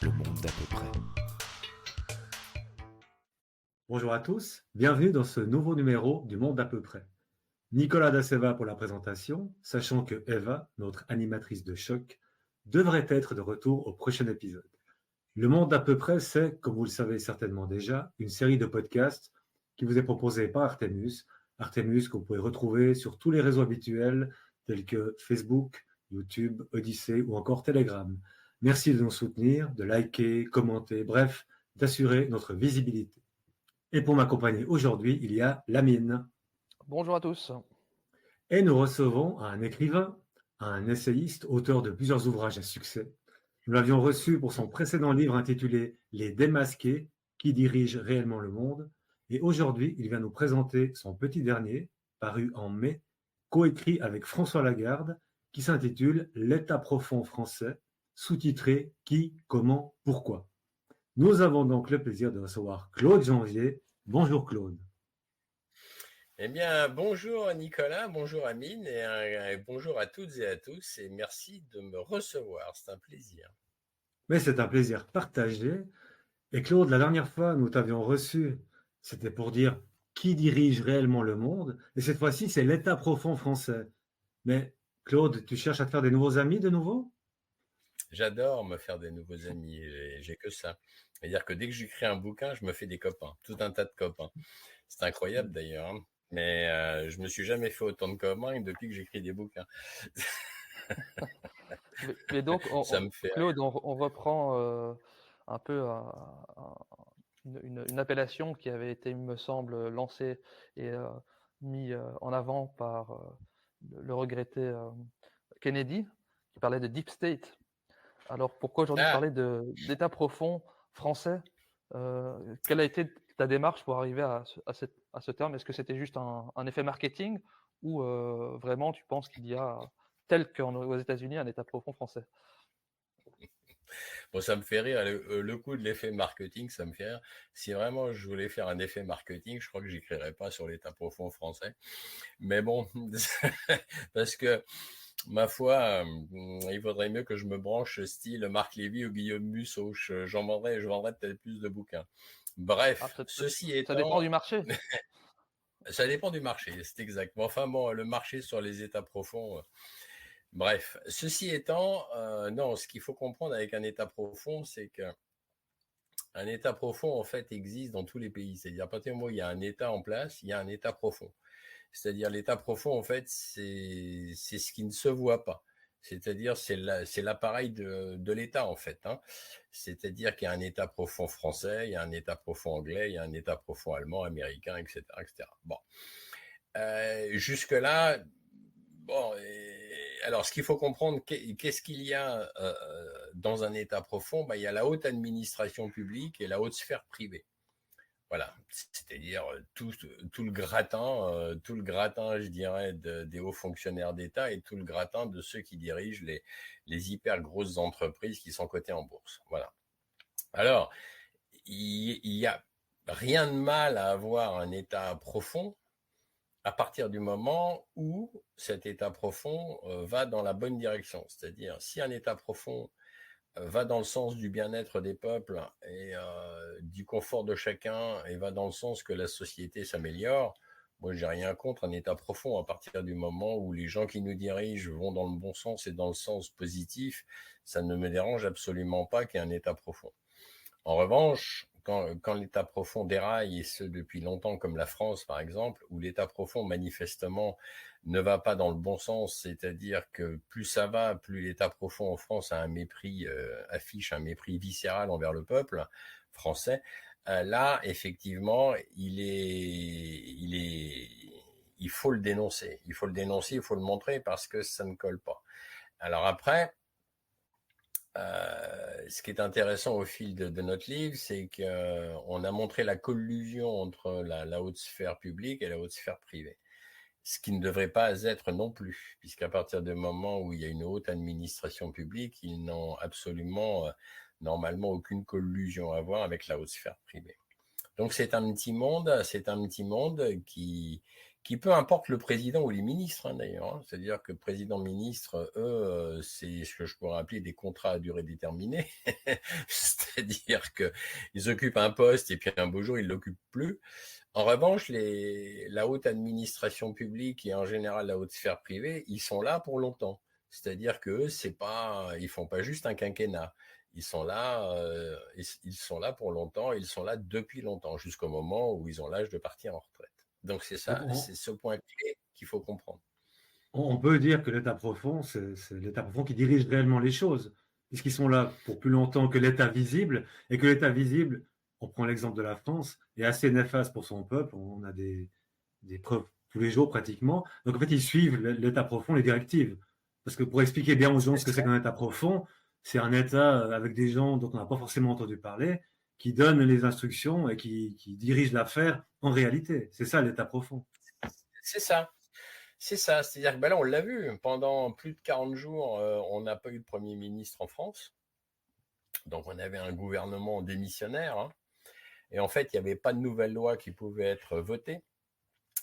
le monde d'à peu près. Bonjour à tous, bienvenue dans ce nouveau numéro du Monde d'à peu près. Nicolas Da Silva pour la présentation, sachant que Eva, notre animatrice de choc, devrait être de retour au prochain épisode. Le Monde d'à peu près, c'est, comme vous le savez certainement déjà, une série de podcasts qui vous est proposée par Artemus. Artemus que vous pouvez retrouver sur tous les réseaux habituels tels que Facebook, YouTube, Odyssey ou encore Telegram. Merci de nous soutenir, de liker, commenter, bref, d'assurer notre visibilité. Et pour m'accompagner aujourd'hui, il y a Lamine. Bonjour à tous. Et nous recevons un écrivain, un essayiste, auteur de plusieurs ouvrages à succès. Nous l'avions reçu pour son précédent livre intitulé Les Démasqués, qui dirigent réellement le monde. Et aujourd'hui, il vient nous présenter son petit dernier, paru en mai, coécrit avec François Lagarde, qui s'intitule L'État profond français, sous-titré Qui, comment, pourquoi. Nous avons donc le plaisir de recevoir Claude Janvier. Bonjour Claude. Eh bien, bonjour Nicolas, bonjour Amine et bonjour à toutes et à tous et merci de me recevoir, c'est un plaisir. Mais c'est un plaisir partagé. Et Claude, la dernière fois, nous t'avions reçu, c'était pour dire qui dirige réellement le monde. Et cette fois-ci, c'est l'État profond français. Mais Claude, tu cherches à te faire des nouveaux amis de nouveau? J'adore me faire des nouveaux amis et j'ai que ça. C'est-à-dire que dès que j'écris un bouquin, je me fais des copains, tout un tas de copains. C'est incroyable d'ailleurs, hein. Mais je me suis jamais fait autant de copains depuis que j'écris des bouquins. Mais donc, Ça me fait Claude, on reprend un peu une appellation qui avait été, il me semble, lancée et mis en avant par le regretté Kennedy, qui parlait de Deep State. Alors, pourquoi aujourd'hui Ah, parler d'état profond français? Quelle a été ta démarche pour arriver à ce terme? Est-ce que c'était juste un effet marketing ou vraiment tu penses qu'il y a, tel qu'aux États-Unis, un état profond français? bon, ça me fait rire. Le coup de l'effet marketing, ça me fait rire. Si vraiment je voulais faire un effet marketing, je crois que j'écrirais pas sur l'État profond français. Mais bon, parce que ma foi, il vaudrait mieux que je me branche style Marc Lévy ou Guillaume Musso. Je vendrais peut-être plus de bouquins. Ah, Bref, ceci ça dépend étant, du marché. ça dépend du marché, c'est exact. Mais enfin bon, le marché sur les états profonds. Bref, ceci étant, non, ce qu'il faut comprendre avec un état profond, c'est que un état profond, en fait, existe dans tous les pays. C'est-à-dire, à partir du moment où il y a un état en place, il y a un état profond. C'est-à-dire, l'état profond, en fait, c'est ce qui ne se voit pas. C'est-à-dire, c'est l'appareil de l'état, en fait, hein. C'est-à-dire qu'il y a un état profond français, il y a un état profond anglais, il y a un état profond allemand, américain, etc., etc. Bon. Jusque-là, bon, alors ce qu'il faut comprendre, qu'est-ce qu'il y a dans un État profond? Ben, il y a la haute administration publique et la haute sphère privée. Voilà, c'est-à-dire tout le gratin, je dirais, des hauts fonctionnaires d'État et tout le gratin de ceux qui dirigent les hyper grosses entreprises qui sont cotées en bourse. Voilà. Alors, il y a rien de mal à avoir un État profond à partir du moment où cet état profond va dans la bonne direction. C'est-à-dire, si un état profond va dans le sens du bien-être des peuples et du confort de chacun et va dans le sens que la société s'améliore, moi, j'ai rien contre un état profond à partir du moment où les gens qui nous dirigent vont dans le bon sens et dans le sens positif. Ça ne me dérange absolument pas qu'il y ait un état profond. En revanche, quand l'État profond déraille, et ce depuis longtemps comme la France par exemple, où l'État profond manifestement ne va pas dans le bon sens, c'est-à-dire que plus ça va, plus l'État profond en France a un mépris, affiche un mépris viscéral envers le peuple français, là effectivement il faut le dénoncer, il faut le dénoncer, il faut le montrer parce que ça ne colle pas. Alors après, ce qui est intéressant au fil de notre livre, c'est qu'on a montré la collusion entre la haute sphère publique et la haute sphère privée. Ce qui ne devrait pas être non plus, puisqu'à partir du moment où il y a une haute administration publique, ils n'ont absolument, normalement, aucune collusion à voir avec la haute sphère privée. Donc c'est un petit monde qui peu importe le président ou les ministres, hein, d'ailleurs. Hein. C'est-à-dire que président, ministre, eux, c'est ce que je pourrais appeler des contrats à durée déterminée. C'est-à-dire qu'ils occupent un poste et puis un beau jour, ils ne l'occupent plus. En revanche, la haute administration publique et en général la haute sphère privée, ils sont là pour longtemps. C'est-à-dire qu'eux, ils font pas juste un quinquennat. Ils sont là pour longtemps, ils sont là depuis longtemps, jusqu'au moment où ils ont l'âge de partir en retraite. Donc c'est ça, c'est ce point clé qu'il faut comprendre. On peut dire que l'État profond, c'est l'État profond qui dirige réellement les choses, puisqu'ils sont là pour plus longtemps que l'État visible, et que l'État visible, on prend l'exemple de la France, est assez néfaste pour son peuple, on a des preuves tous les jours pratiquement. Donc en fait, ils suivent l'État profond, les directives. Parce que pour expliquer bien aux gens ce que c'est qu'un État profond, c'est un État avec des gens dont on n'a pas forcément entendu parler, qui donnent les instructions et qui dirigent l'affaire en réalité. C'est ça l'État profond. C'est ça. C'est ça. C'est-à-dire que là, on l'a vu, pendant plus de 40 jours, on n'a pas eu de Premier ministre en France. Donc on avait un gouvernement démissionnaire. Hein. Et en fait, il n'y avait pas de nouvelles lois qui pouvaient être votées.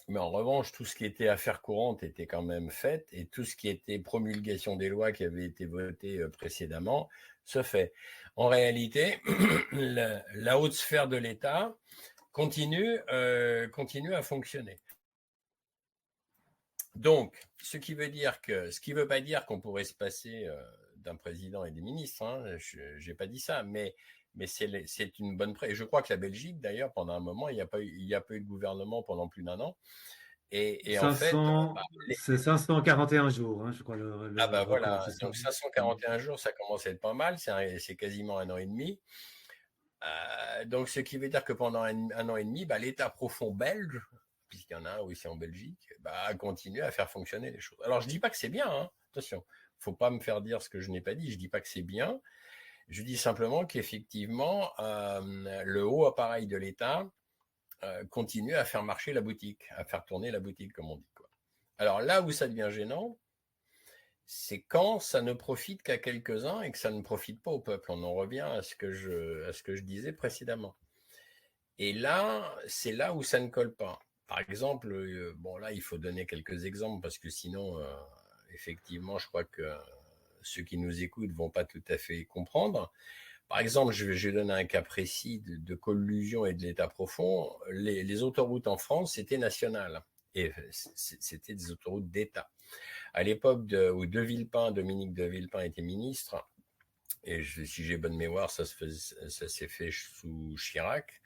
Mais en revanche, tout ce qui était affaires courantes était quand même fait et tout ce qui était promulgation des lois qui avaient été votées précédemment se fait. En réalité, la haute sphère de l'État continue à fonctionner. Donc, ce qui veut pas dire qu'on pourrait se passer d'un président et des ministres. Hein, je n'ai pas dit ça, mais c'est une bonne preuve. Et je crois que la Belgique, d'ailleurs, pendant un moment, il n'y a pas eu de gouvernement pendant plus d'1 an. Et 500, en fait, c'est 541 jours, hein, je crois. Voilà, donc 541 jours, ça commence à être pas mal, c'est quasiment 1 an et demi. Donc, ce qui veut dire que pendant un an et demi, l'État profond belge, puisqu'il y en a un aussi en Belgique, a continué à faire fonctionner les choses. Alors, je ne dis pas que c'est bien, hein, attention, il ne faut pas me faire dire ce que je n'ai pas dit, je ne dis pas que c'est bien, je dis simplement qu'effectivement, le haut appareil de l'État continue à faire marcher la boutique, à faire tourner la boutique, comme on dit. Quoi. Alors là où ça devient gênant, c'est quand ça ne profite qu'à quelques-uns et que ça ne profite pas au peuple. On en revient à ce que je disais précédemment. Et là, c'est là où ça ne colle pas. Par exemple, là, il faut donner quelques exemples parce que sinon, effectivement, je crois que ceux qui nous écoutent ne vont pas tout à fait comprendre. Par exemple, je vais donner un cas précis de collusion et de l'État profond. Les autoroutes en France, c'était national. Et c'était des autoroutes d'État. À l'époque où Dominique de Villepin était ministre, et si j'ai bonne mémoire, ça s'est fait sous Chirac,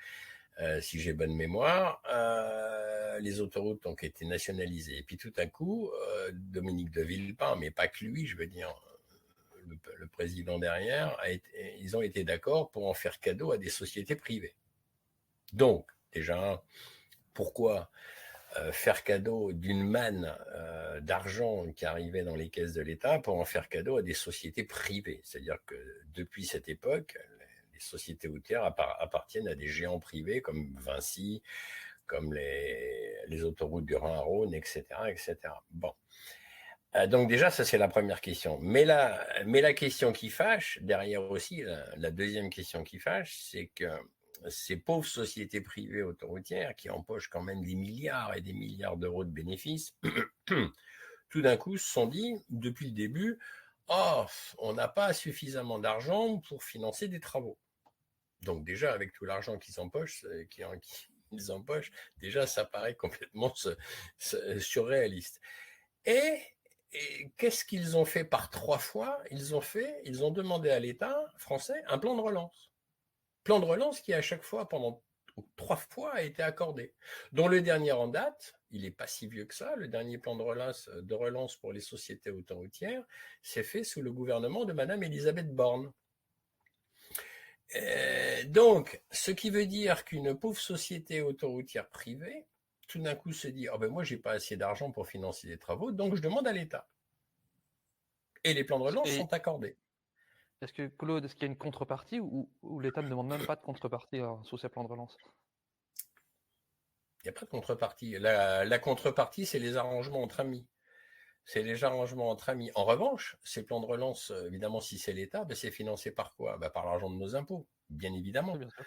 si j'ai bonne mémoire, les autoroutes ont été nationalisées. Et puis tout à coup, Dominique de Villepin, mais pas que lui, je veux dire, le président derrière, ils ont été d'accord pour en faire cadeau à des sociétés privées. Donc, déjà, pourquoi faire cadeau d'une manne d'argent qui arrivait dans les caisses de l'État pour en faire cadeau à des sociétés privées? C'est-à-dire que depuis cette époque, les sociétés routières appartiennent à des géants privés comme Vinci, comme les autoroutes du Rhin-Rhône, etc., etc. Bon. Donc déjà, ça c'est la première question. Mais la question qui fâche, derrière aussi, la deuxième question qui fâche, c'est que ces pauvres sociétés privées autoroutières qui empochent quand même des milliards et des milliards d'euros de bénéfices, tout d'un coup se sont dit, depuis le début, on n'a pas suffisamment d'argent pour financer des travaux. Donc déjà, avec tout l'argent qu'ils empochent, déjà ça paraît complètement surréaliste. Et qu'est-ce qu'ils ont fait par 3 fois? Ils ont demandé à l'État français un plan de relance. Plan de relance qui, à chaque fois, pendant 3 fois, a été accordé. Dont le dernier en date, il n'est pas si vieux que ça, le dernier plan de relance pour les sociétés autoroutières, s'est fait sous le gouvernement de Madame Elisabeth Borne. Donc, ce qui veut dire qu'une pauvre société autoroutière privée, tout d'un coup se dit moi j'ai pas assez d'argent pour financer des travaux, donc je demande à l'État. Et les plans de relance sont accordés. Est-ce que Claude, est-ce qu'il y a une contrepartie ou l'État ne demande même pas de contrepartie sous ces plans de relance? Il n'y a pas de contrepartie. La contrepartie, c'est les arrangements entre amis. C'est les arrangements entre amis. En revanche, ces plans de relance, évidemment, si c'est l'État, c'est financé par quoi? Par l'argent de nos impôts, bien évidemment. Bien sûr.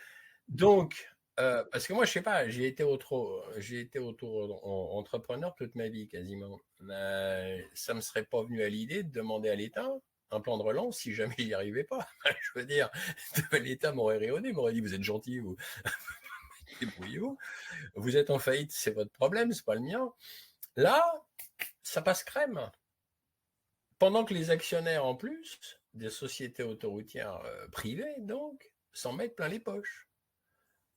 Donc, Parce que moi, je sais pas, j'ai été auto-entrepreneur toute ma vie quasiment. Ça me serait pas venu à l'idée de demander à l'État un plan de relance si jamais il n'y arrivait pas. Je veux dire, l'État m'aurait rayonné, m'aurait dit vous êtes gentil, vous débrouillez-vous. Vous êtes en faillite, c'est votre problème, c'est pas le mien. Là, ça passe crème. Pendant que les actionnaires, en plus, des sociétés autoroutières privées, donc, s'en mettent plein les poches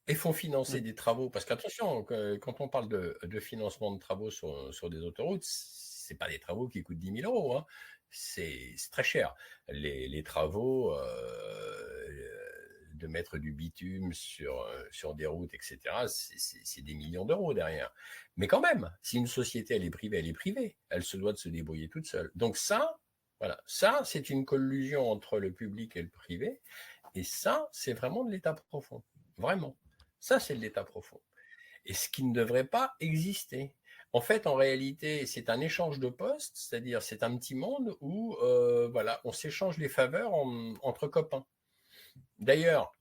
et font financer des travaux. Parce qu'attention, quand on parle de financement de travaux sur des autoroutes, c'est pas des travaux qui coûtent 10 000 euros. Hein. C'est très cher. Les travaux de mettre du bitume sur des routes, etc., c'est des millions d'euros derrière. Mais quand même, si une société, elle est privée. Elle se doit de se débrouiller toute seule. Donc ça, voilà, ça, c'est une collusion entre le public et le privé. Et ça, c'est vraiment de l'état profond. Vraiment. Ça, c'est de l'état profond. Et ce qui ne devrait pas exister. En fait, en réalité, c'est un échange de postes, c'est-à-dire c'est un petit monde où voilà, on s'échange les faveurs entre copains. D'ailleurs,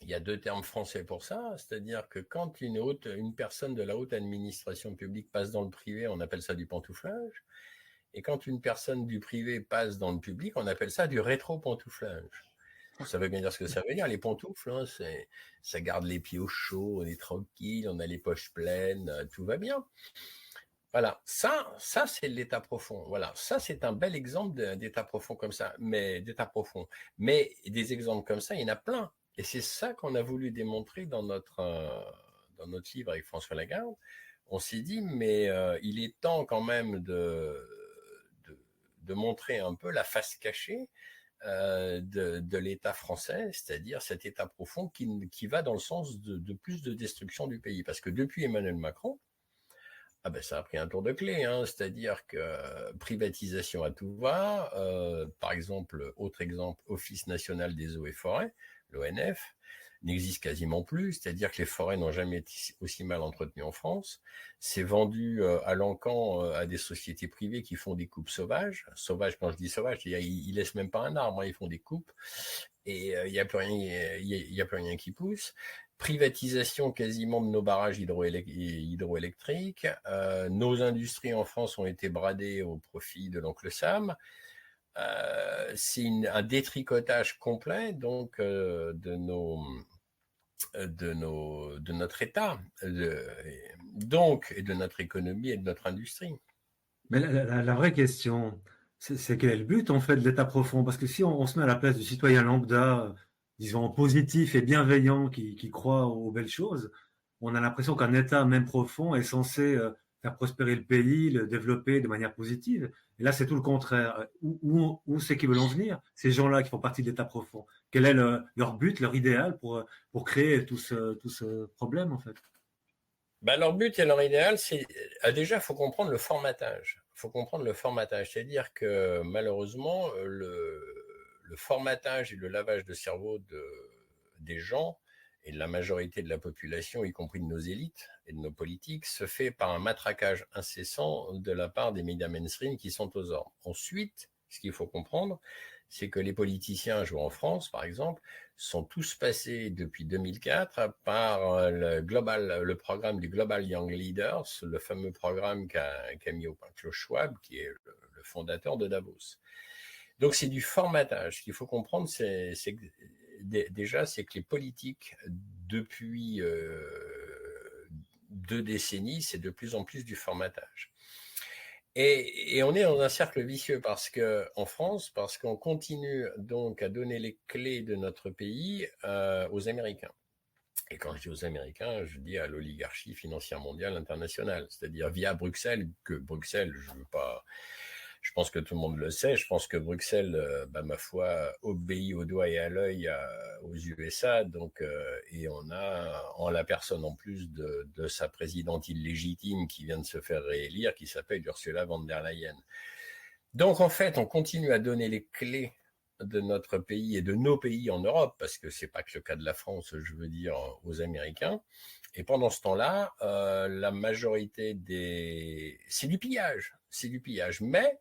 il y a 2 termes français pour ça, c'est-à-dire que quand une personne de la haute administration publique passe dans le privé, on appelle ça du pantouflage. Et quand une personne du privé passe dans le public, on appelle ça du rétro-pantouflage. Ça veut bien dire ce que ça veut dire. Les pantoufles, hein, ça garde les pieds au chaud, on est tranquille, on a les poches pleines, tout va bien. Voilà, ça c'est l'état profond. Voilà, ça c'est un bel exemple d'état profond comme ça, mais d'état profond. Mais des exemples comme ça, il y en a plein. Et c'est ça qu'on a voulu démontrer dans notre livre avec François Lagarde. On s'est dit, mais il est temps quand même de montrer un peu la face cachée de l'État français, c'est-à-dire cet État profond qui va dans le sens de plus de destruction du pays. Parce que depuis Emmanuel Macron, ça a pris un tour de clé, hein, c'est-à-dire que privatisation à tout va, par exemple, autre exemple, Office national des eaux et forêts, l'ONF, n'existe quasiment plus, c'est-à-dire que les forêts n'ont jamais été aussi mal entretenues en France. C'est vendu à l'encan à des sociétés privées qui font des coupes sauvages. Sauvages, quand je dis sauvages, ils laissent même pas un arbre, hein, ils font des coupes et il y a plus rien qui pousse. Privatisation quasiment de nos barrages hydroélectriques. Nos industries en France ont été bradées au profit de l'oncle Sam. C'est un détricotage complet donc de notre État, donc et de notre économie et de notre industrie. Mais la vraie question, c'est quel est le but en fait de l'état profond? Parce que si on se met à la place du citoyen lambda, disons positif et bienveillant, qui croit aux belles choses, on a l'impression qu'un état même profond est censé faire prospérer le pays, le développer de manière positive. Et là, c'est tout le contraire. Où c'est qu'ils veulent en venir, ces gens-là qui font partie de l'état profond? Quel est leur but, leur idéal pour créer tout ce problème en fait? Leur but et leur idéal, c'est déjà, il faut comprendre le formatage. C'est-à-dire que malheureusement, le formatage et le lavage de cerveau des gens et de la majorité de la population, y compris de nos élites et de nos politiques, se fait par un matraquage incessant de la part des médias mainstream qui sont aux ordres. Ensuite, ce qu'il faut comprendre, c'est que les politiciens jouant en France, par exemple, sont tous passés depuis 2004 par le programme du Global Young Leaders, le fameux programme qu'a mis au point Klaus Schwab, qui est le fondateur de Davos. Donc c'est du formatage. Ce qu'il faut comprendre, c'est déjà, c'est que les politiques, depuis 2 décennies, c'est de plus en plus du formatage. Et on est dans un cercle vicieux en France, parce qu'on continue donc à donner les clés de notre pays aux Américains. Et quand je dis aux Américains, je dis à l'oligarchie financière mondiale internationale, c'est-à-dire via Bruxelles, je pense que tout le monde le sait, je pense que Bruxelles, ma foi, obéit au doigt et à l'œil aux USA, donc, et on a en la personne en plus de sa présidente illégitime qui vient de se faire réélire, qui s'appelle Ursula von der Leyen. Donc en fait, on continue à donner les clés de notre pays et de nos pays en Europe, parce que c'est pas que le cas de la France, je veux dire, aux Américains. Et pendant ce temps-là, la majorité c'est du pillage, mais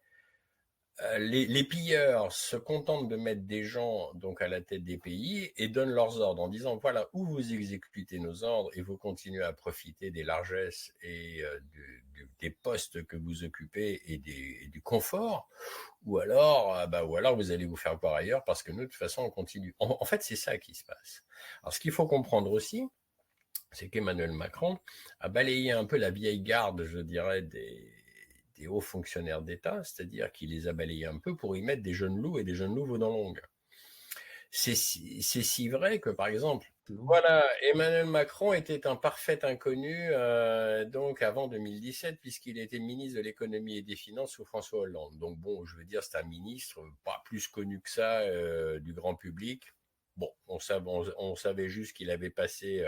les pilleurs se contentent de mettre des gens donc à la tête des pays et donnent leurs ordres en disant voilà où vous exécutez nos ordres et vous continuez à profiter des largesses et des postes que vous occupez et du confort, ou alors vous allez vous faire voir ailleurs parce que nous de toute façon on continue. En fait c'est ça qui se passe. Alors ce qu'il faut comprendre aussi, c'est qu'Emmanuel Macron a balayé un peu la vieille garde, je dirais, des hauts fonctionnaires d'État, c'est-à-dire qu'il les a balayés un peu pour y mettre des jeunes loups et des jeunes loups venant c'est si vrai que, par exemple, voilà, Emmanuel Macron était un parfait inconnu donc avant 2017, puisqu'il était ministre de l'économie et des finances sous François Hollande. Donc bon, je veux dire, c'est un ministre pas plus connu que ça du grand public. Bon, on savait juste qu'il avait passé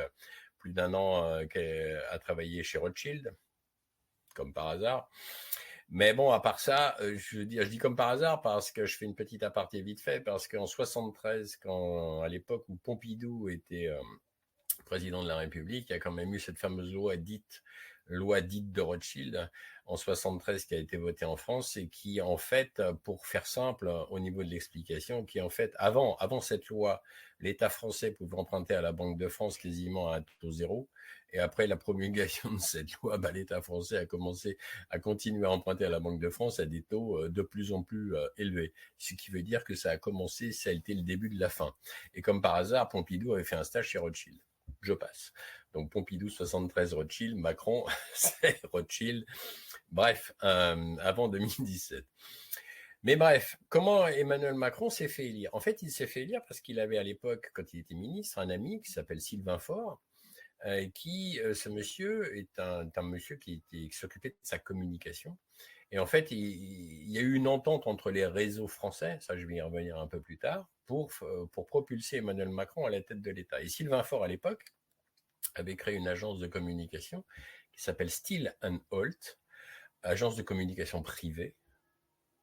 plus d'un an à travailler chez Rothschild, comme par hasard. Mais bon, à part ça, je dis comme par hasard parce que je fais une petite aparté vite fait, parce qu'en 73, à l'époque où Pompidou était président de la République, il y a quand même eu cette fameuse loi dite de Rothschild en 73 qui a été votée en France et qui, en fait, pour faire simple au niveau de l'explication, qui en fait, avant cette loi, l'État français pouvait emprunter à la Banque de France quasiment à un taux zéro. Et après la promulgation de cette loi, l'État français a continué à emprunter à la Banque de France à des taux de plus en plus élevés. Ce qui veut dire que ça a été le début de la fin. Et comme par hasard, Pompidou avait fait un stage chez Rothschild. Je passe. Donc Pompidou 73 Rothschild, Macron c'est Rothschild. Bref, avant 2017. Mais bref, comment Emmanuel Macron s'est fait élire? En fait, il s'est fait élire parce qu'il avait à l'époque, quand il était ministre, un ami qui s'appelle Sylvain Faure, ce monsieur est un monsieur qui s'occupait de sa communication. Et en fait, il y a eu une entente entre les réseaux français, ça je vais y revenir un peu plus tard, pour propulser Emmanuel Macron à la tête de l'État. Et Sylvain Faure, à l'époque, avait créé une agence de communication qui s'appelle Still & Holt, agence de communication privée,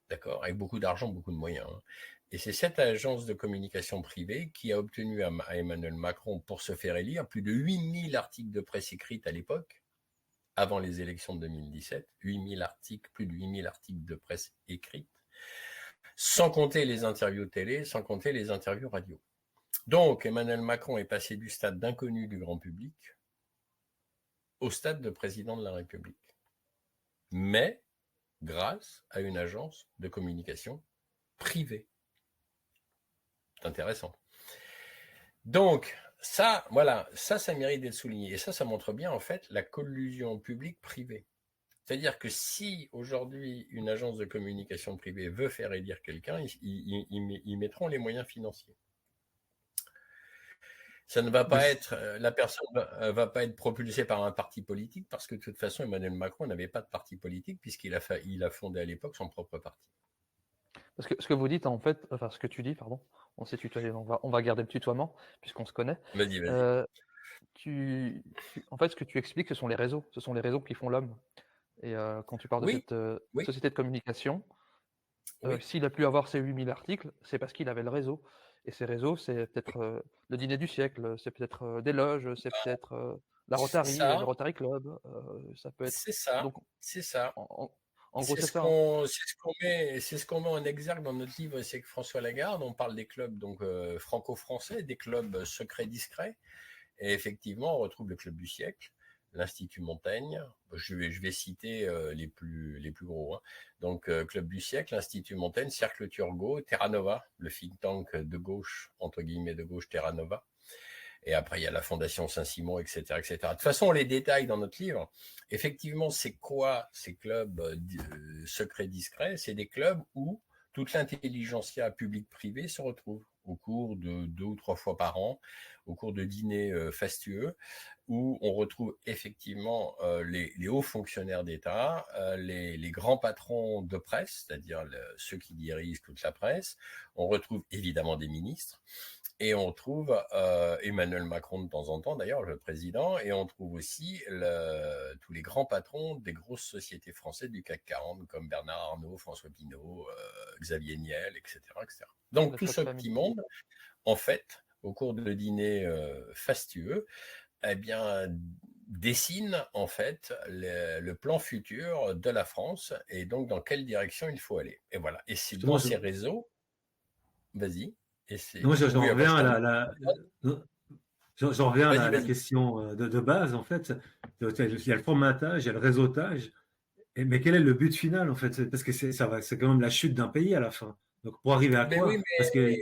d'accord, avec beaucoup d'argent, beaucoup de moyens. Hein. Et c'est cette agence de communication privée qui a obtenu à Emmanuel Macron, pour se faire élire, plus de 8000 articles de presse écrite à l'époque, avant les élections de 2017, 8000 articles, plus de 8000 articles de presse écrite, sans compter les interviews télé, sans compter les interviews radio. Donc, Emmanuel Macron est passé du stade d'inconnu du grand public au stade de président de la République. Mais grâce à une agence de communication privée. C'est intéressant. Donc, ça mérite d'être souligné. Et ça montre bien, en fait, la collusion publique-privée. C'est-à-dire que si aujourd'hui une agence de communication privée veut faire élire quelqu'un, ils mettront les moyens financiers. Ça ne va pas être, la personne va pas être propulsée par un parti politique parce que de toute façon Emmanuel Macron n'avait pas de parti politique puisqu'il a fondé à l'époque son propre parti. Parce que ce que vous dites en fait, enfin ce que tu dis, pardon, on s'est tutoyé, on va garder le tutoiement puisqu'on se connaît. Vas-y. En fait, ce que tu expliques, ce sont les réseaux qui font l'homme. Et quand tu parles de Oui, cette société de communication, oui. s'il a pu avoir ces 8000 articles, c'est parce qu'il avait le réseau. Et ces réseaux, c'est peut-être le dîner du siècle, c'est peut-être des loges, c'est peut-être la Rotary, le Rotary Club, ça peut être. C'est ça. Donc, c'est ça. En gros, c'est ça. C'est ce qu'on met en exergue dans notre livre, c'est que François Lagarde, on parle des clubs donc franco-français, des clubs secrets discrets. Et effectivement, on retrouve le club du siècle, l'Institut Montaigne. Je vais citer les plus gros. Hein. Donc, Club du siècle, l'Institut Montaigne, Cercle Turgot, Terra Nova, le think tank de gauche, entre guillemets de gauche, Terra Nova. Et après, il y a la Fondation Saint-Simon, etc., etc. De toute façon, on les détaille dans notre livre. Effectivement, c'est quoi ces clubs secrets discrets? C'est des clubs où toute l'intelligentsia publique-privée se retrouve au cours de 2 ou 3 fois par an, au cours de dîners fastueux, où on retrouve effectivement les hauts fonctionnaires d'État, les grands patrons de presse, c'est-à-dire ceux qui dirigent toute la presse. On retrouve évidemment des ministres. Et on trouve Emmanuel Macron de temps en temps, d'ailleurs, le président, et on trouve aussi tous les grands patrons des grosses sociétés françaises du CAC 40, comme Bernard Arnault, François Pinault, Xavier Niel, etc., etc. Donc tout ce petit monde, en fait, au cours de dîners fastueux, eh bien, dessine en fait le plan futur de la France et donc dans quelle direction il faut aller. Et voilà. Et c'est Justement, dans ces réseaux, vas-y. Et non, c'est, j'en oui, reviens je à t'en dis. j'en reviens à Vas-y, la vas-y. question de base, en fait. Il y a le formatage, il y a le réseautage. Mais quel est le but final, en fait? Parce que c'est quand même la chute d'un pays à la fin. Donc, pour arriver à Mais oui, quoi? Parce que,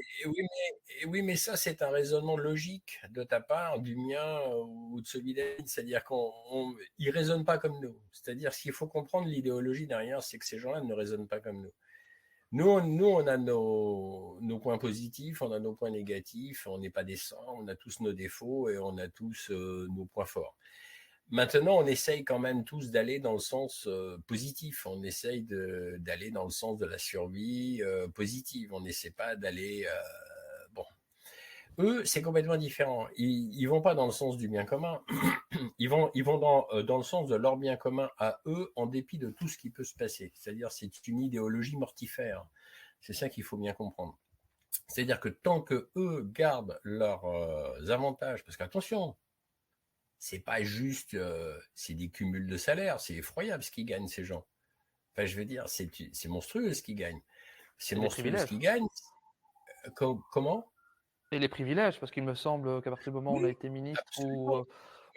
oui, mais ça, c'est un raisonnement logique de ta part, du mien ou de celui d'Aline. C'est-à-dire qu'ils ne raisonnent pas comme nous. C'est-à-dire, ce qu'il faut comprendre, l'idéologie derrière, c'est que ces gens-là ne raisonnent pas comme nous. Nous, on a nos points positifs, on a nos points négatifs, on n'est pas des saints, on a tous nos défauts et on a tous nos points forts. Maintenant, on essaye quand même tous d'aller dans le sens positif. On essaye d'aller dans le sens de la survie positive. On n'essaie pas d'aller... bon. Eux, c'est complètement différent. Ils vont pas dans le sens du bien commun. Ils vont dans le sens de leur bien commun à eux, en dépit de tout ce qui peut se passer. C'est-à-dire, c'est une idéologie mortifère. C'est ça qu'il faut bien comprendre. C'est-à-dire que tant que eux gardent leurs avantages, parce qu'attention, c'est pas juste, c'est des cumuls de salaires, c'est effroyable ce qu'ils gagnent ces gens. Enfin, je veux dire, c'est monstrueux ce qu'ils gagnent. C'est Et les monstrueux ce privilèges. qu'ils gagnent. Comment? Et les privilèges, parce qu'il me semble qu'à partir du moment où on a Oui, été ministre, ou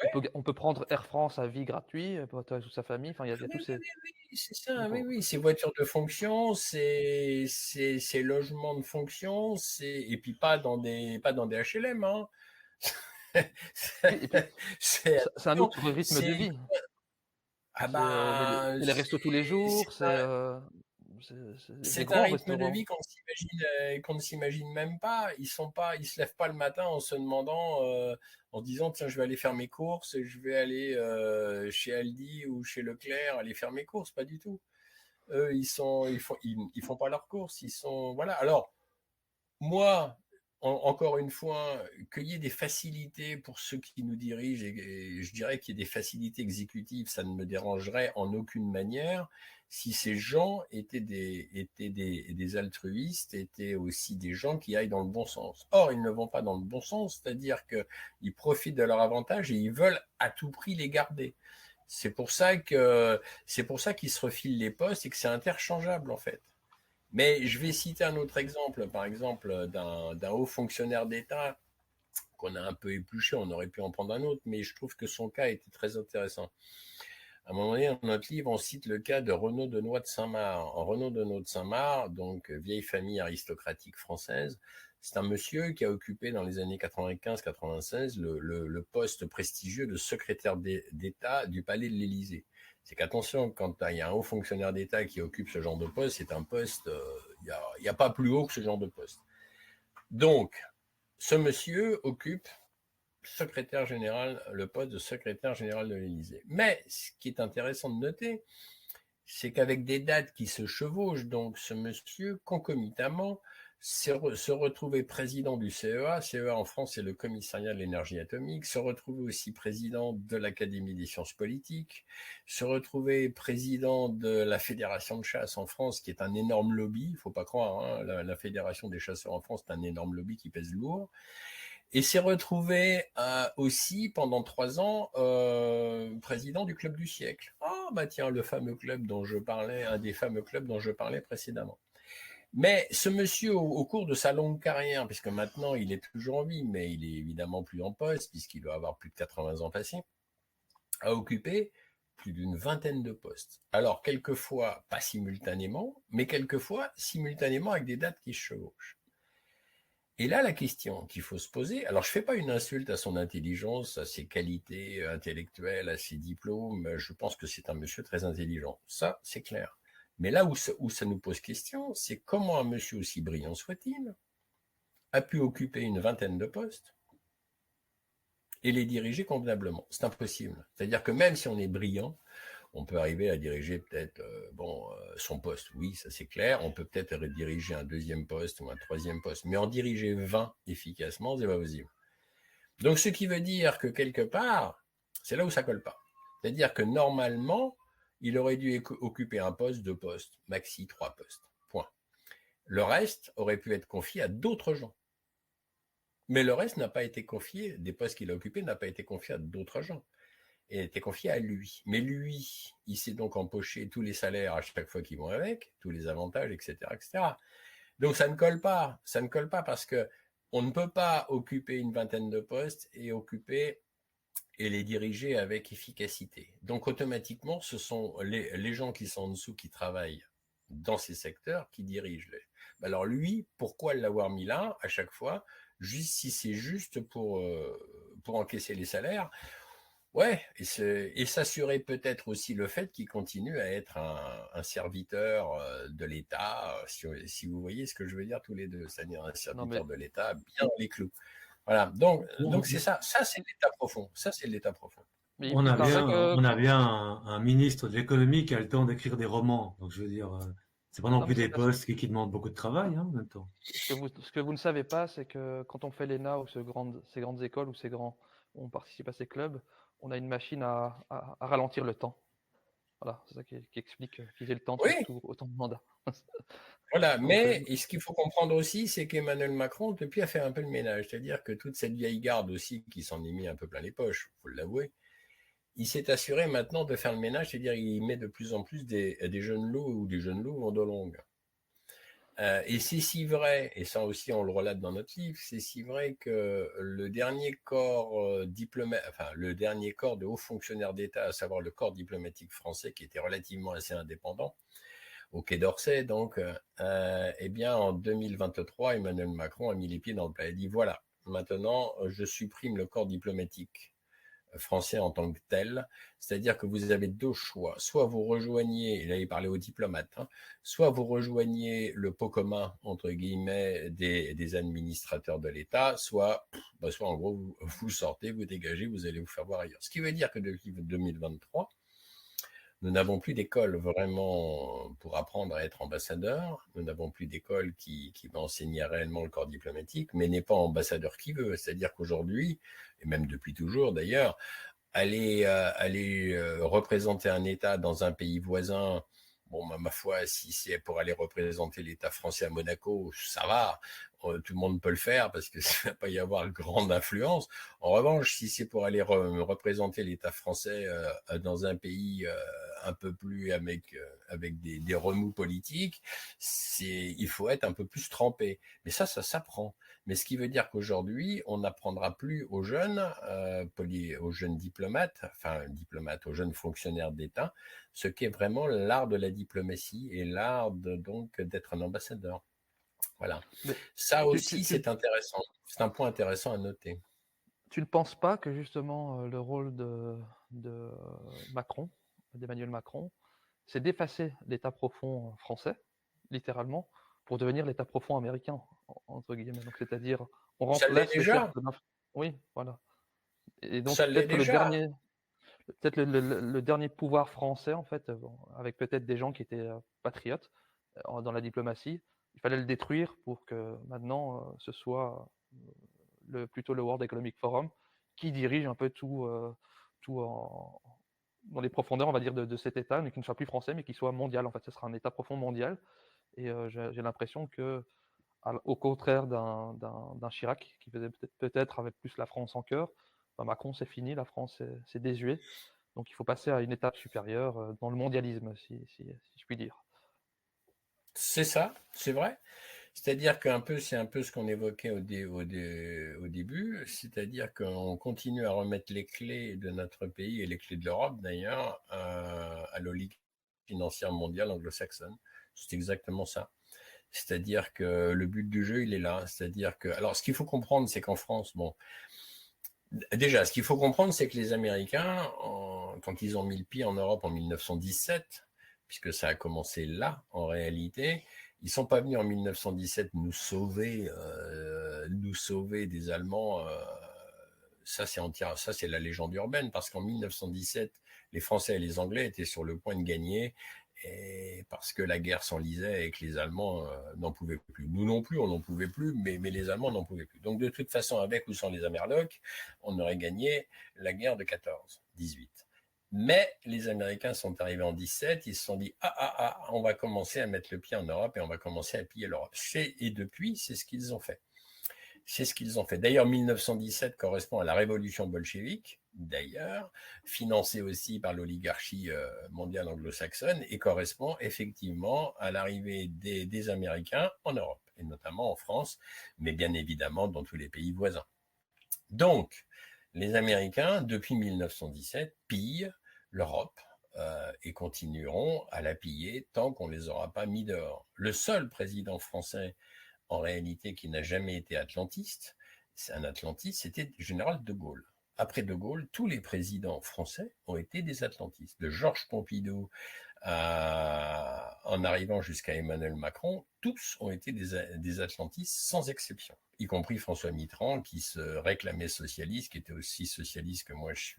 absolument. on peut prendre Air France à vie gratuit pour toute sa famille. Enfin, il y a Oui, tous oui, ces. oui, oui, c'est ça, oui, D'accord. oui, c'est voitures de fonction, c'est logements de fonction, et puis pas dans des HLM, hein. Oui, et puis c'est un Attention, autre rythme de c'est, vie. ah C'est ben, c'est les restos tous les jours, c'est des c'est un grands rythme de restaurants. vie qu'on ne s'imagine même pas. Ils se lèvent pas le matin en se demandant, en se disant, tiens, je vais aller faire mes courses, je vais aller chez Aldi ou chez Leclerc aller faire mes courses. Pas du tout. Eux, ils font pas leurs courses. Ils sont, voilà. Alors, moi, encore une fois, qu'il y ait des facilités pour ceux qui nous dirigent, et je dirais qu'il y ait des facilités exécutives, ça ne me dérangerait en aucune manière si ces gens étaient des altruistes, étaient aussi des gens qui aillent dans le bon sens. Or, ils ne vont pas dans le bon sens, c'est-à-dire qu'ils profitent de leur avantage et ils veulent à tout prix les garder. C'est pour ça qu'ils se refilent les postes et que c'est interchangeable en fait. Mais je vais citer un autre exemple, par exemple d'un haut fonctionnaire d'État qu'on a un peu épluché, on aurait pu en prendre un autre, mais je trouve que son cas était très intéressant. À un moment donné, dans notre livre, on cite le cas de Renaud Denoy de Saint-Marc. En Renaud Denoy de Saint-Marc, donc vieille famille aristocratique française, c'est un monsieur qui a occupé dans les années 95-96 le poste prestigieux de secrétaire d'État du palais de l'Élysée. C'est qu'attention, quand il y a un haut fonctionnaire d'État qui occupe ce genre de poste, c'est un poste, il n'y a pas plus haut que ce genre de poste. Donc, ce monsieur occupe le poste de secrétaire général de l'Élysée. Mais ce qui est intéressant de noter, c'est qu'avec des dates qui se chevauchent, donc ce monsieur, concomitamment, se retrouvait président du CEA. CEA en France, c'est le commissariat de l'énergie atomique. Se retrouvait aussi président de l'Académie des sciences politiques. Se retrouvait président de la Fédération de chasse en France, qui est un énorme lobby. Il ne faut pas croire, hein, la Fédération des chasseurs en France, c'est un énorme lobby qui pèse lourd. Et s'est retrouvé aussi pendant 3 ans président du club du siècle. Ah bah tiens, le fameux club dont je parlais, un des fameux clubs dont je parlais précédemment. Mais ce monsieur, au cours de sa longue carrière, puisque maintenant il est toujours en vie, mais il est évidemment plus en poste, puisqu'il doit avoir plus de 80 ans passés, a occupé plus d'une vingtaine de postes. Alors, quelquefois, pas simultanément, mais quelquefois, simultanément avec des dates qui se chevauchent. Et là, la question qu'il faut se poser, alors je ne fais pas une insulte à son intelligence, à ses qualités intellectuelles, à ses diplômes, je pense que c'est un monsieur très intelligent, ça c'est clair. Mais là où ça nous pose question, c'est comment un monsieur aussi brillant soit-il a pu occuper une vingtaine de postes et les diriger convenablement. C'est impossible. C'est-à-dire que même si on est brillant, on peut arriver à diriger peut-être son poste, oui, ça c'est clair. On peut peut-être diriger un deuxième poste ou un troisième poste, mais en diriger 20 efficacement, c'est pas possible. Donc ce qui veut dire que quelque part, c'est là où ça colle pas. C'est-à-dire que normalement, il aurait dû occuper un poste, 2 postes, maxi 3 postes. Point. Le reste aurait pu être confié à d'autres gens. Mais le reste n'a pas été confié, des postes qu'il a occupés n'a pas été confié à d'autres gens. était confiée à lui. Mais lui, il s'est donc empoché tous les salaires à chaque fois qu'ils vont avec, tous les avantages, etc., etc. Donc ça ne colle pas. Ça ne colle pas parce que on ne peut pas occuper une vingtaine de postes et les diriger avec efficacité. Donc automatiquement, ce sont les gens qui sont en dessous, qui travaillent dans ces secteurs, qui dirigent. Alors lui, pourquoi l'avoir mis là à chaque fois, juste si c'est juste pour encaisser les salaires? Ouais, et s'assurer peut-être aussi le fait qu'il continue à être un serviteur de l'État, si vous voyez ce que je veux dire tous les deux, c'est-à-dire un Non, serviteur mais de l'État bien dans les clous. Voilà, donc c'est ça, c'est l'état profond, ça c'est l'état profond. mais On il a paraît bien, que on a bien un ministre de l'économie qui a le temps d'écrire des romans. Donc, je veux dire, c'est pas non non, plus mais c'est des parce postes qui demandent beaucoup de travail, hein, en même temps. ce que vous ne savez pas, c'est que quand on fait l'ENA ou ces grandes écoles ou on participe à ces clubs, on a une machine à ralentir le temps. Voilà, c'est ça qui explique qu'ils aient le temps de Oui, faire autant de mandats. voilà, Donc, mais et ce qu'il faut comprendre aussi, c'est qu'Emmanuel Macron, depuis, a fait un peu le ménage. C'est-à-dire que toute cette vieille garde aussi, qui s'en est mis un peu plein les poches, faut l'avouer, il s'est assuré maintenant de faire le ménage, c'est-à-dire qu'il met de plus en plus des jeunes loups ou des jeunes loups en dos longue. Et c'est si vrai, et ça aussi on le relate dans notre livre, c'est si vrai que le dernier corps le dernier corps de hauts fonctionnaires d'État, à savoir le corps diplomatique français, qui était relativement assez indépendant, au Quai d'Orsay, donc, eh bien, en 2023, Emmanuel Macron a mis les pieds dans le plat. Il dit voilà, maintenant, je supprime le corps diplomatique français en tant que tel, c'est-à-dire que vous avez deux choix. Soit vous rejoignez, et là il parlait aux diplomates, hein, soit vous rejoignez le pot commun, entre guillemets, des administrateurs de l'État, soit en gros, vous sortez, vous dégagez, vous allez vous faire voir ailleurs. Ce qui veut dire que depuis 2023, nous n'avons plus d'école vraiment pour apprendre à être ambassadeur. Nous n'avons plus d'école qui va enseigner réellement le corps diplomatique, mais n'est pas ambassadeur qui veut. C'est-à-dire qu'aujourd'hui, et même depuis toujours d'ailleurs, aller représenter un État dans un pays voisin, bon, ma foi, si c'est pour aller représenter l'État français à Monaco, ça va. Tout le monde peut le faire parce que ça ne va pas y avoir grande influence. En revanche, si c'est pour aller représenter l'État français dans un pays un peu plus avec des remous politiques, il faut être un peu plus trempé. Mais ça s'apprend. Mais ce qui veut dire qu'aujourd'hui, on n'apprendra plus aux jeunes diplomates, aux jeunes fonctionnaires d'État, ce qu'est vraiment l'art de la diplomatie et l'art donc d'être un ambassadeur. Voilà. mais Ça tu, aussi, tu, tu, c'est intéressant. C'est un point intéressant à noter. tu ne penses pas que justement le rôle de Macron, d'Emmanuel Macron, c'est d'effacer l'État profond français, littéralement, pour devenir l'État profond américain, entre guillemets. Donc, c'est-à-dire, on Ça l'est remplace les déjà. cercles Oui, voilà. Et donc, Ça l'est déjà. peut-être le dernier pouvoir français, en fait, avec peut-être des gens qui étaient patriotes dans la diplomatie, il fallait le détruire pour que maintenant ce soit plutôt le World Economic Forum qui dirige un peu tout dans les profondeurs, on va dire, de cet État, mais qui ne soit plus français, mais qui soit mondial. En fait, ce sera un État profond mondial. Et j'ai l'impression que, au contraire d'un Chirac, qui faisait peut-être avec plus la France en cœur, Macron, c'est fini, la France s'est désuée. Donc il faut passer à une étape supérieure dans le mondialisme, si je puis dire. C'est ça, c'est vrai. C'est-à-dire c'est un peu ce qu'on évoquait au début, c'est-à-dire qu'on continue à remettre les clés de notre pays et les clés de l'Europe d'ailleurs à l'oligarchie financière mondiale anglo-saxonne. C'est exactement ça. C'est-à-dire que le but du jeu, il est là. C'est-à-dire que, alors, ce qu'il faut comprendre, c'est qu'en France, bon, déjà, ce qu'il faut comprendre, c'est que les Américains, quand ils ont mis le pied en Europe en 1917, puisque ça a commencé là, en réalité, ils sont pas venus en 1917 nous sauver des Allemands. Ça, c'est la légende urbaine, parce qu'en 1917, les Français et les Anglais étaient sur le point de gagner, et parce que la guerre s'enlisait et que les Allemands n'en pouvaient plus. Nous non plus, on n'en pouvait plus, mais les Allemands n'en pouvaient plus. Donc, de toute façon, avec ou sans les Amerlocs, on aurait gagné la guerre de 14-18. Mais les Américains sont arrivés en 17, ils se sont dit on va commencer à mettre le pied en Europe et on va commencer à piller l'Europe. Et depuis, c'est ce qu'ils ont fait. C'est ce qu'ils ont fait. D'ailleurs, 1917 correspond à la révolution bolchevique, d'ailleurs, financée aussi par l'oligarchie mondiale anglo-saxonne, et correspond effectivement à l'arrivée des Américains en Europe, et notamment en France, mais bien évidemment dans tous les pays voisins. Donc, les Américains, depuis 1917, pillent l'Europe et continueront à la piller tant qu'on ne les aura pas mis dehors. Le seul président français en réalité qui n'a jamais été atlantiste, c'est un atlantiste, c'était le général de Gaulle. Après de Gaulle, tous les présidents français ont été des atlantistes. De Georges Pompidou en arrivant jusqu'à Emmanuel Macron, tous ont été des atlantistes sans exception, y compris François Mitterrand qui se réclamait socialiste, qui était aussi socialiste que moi je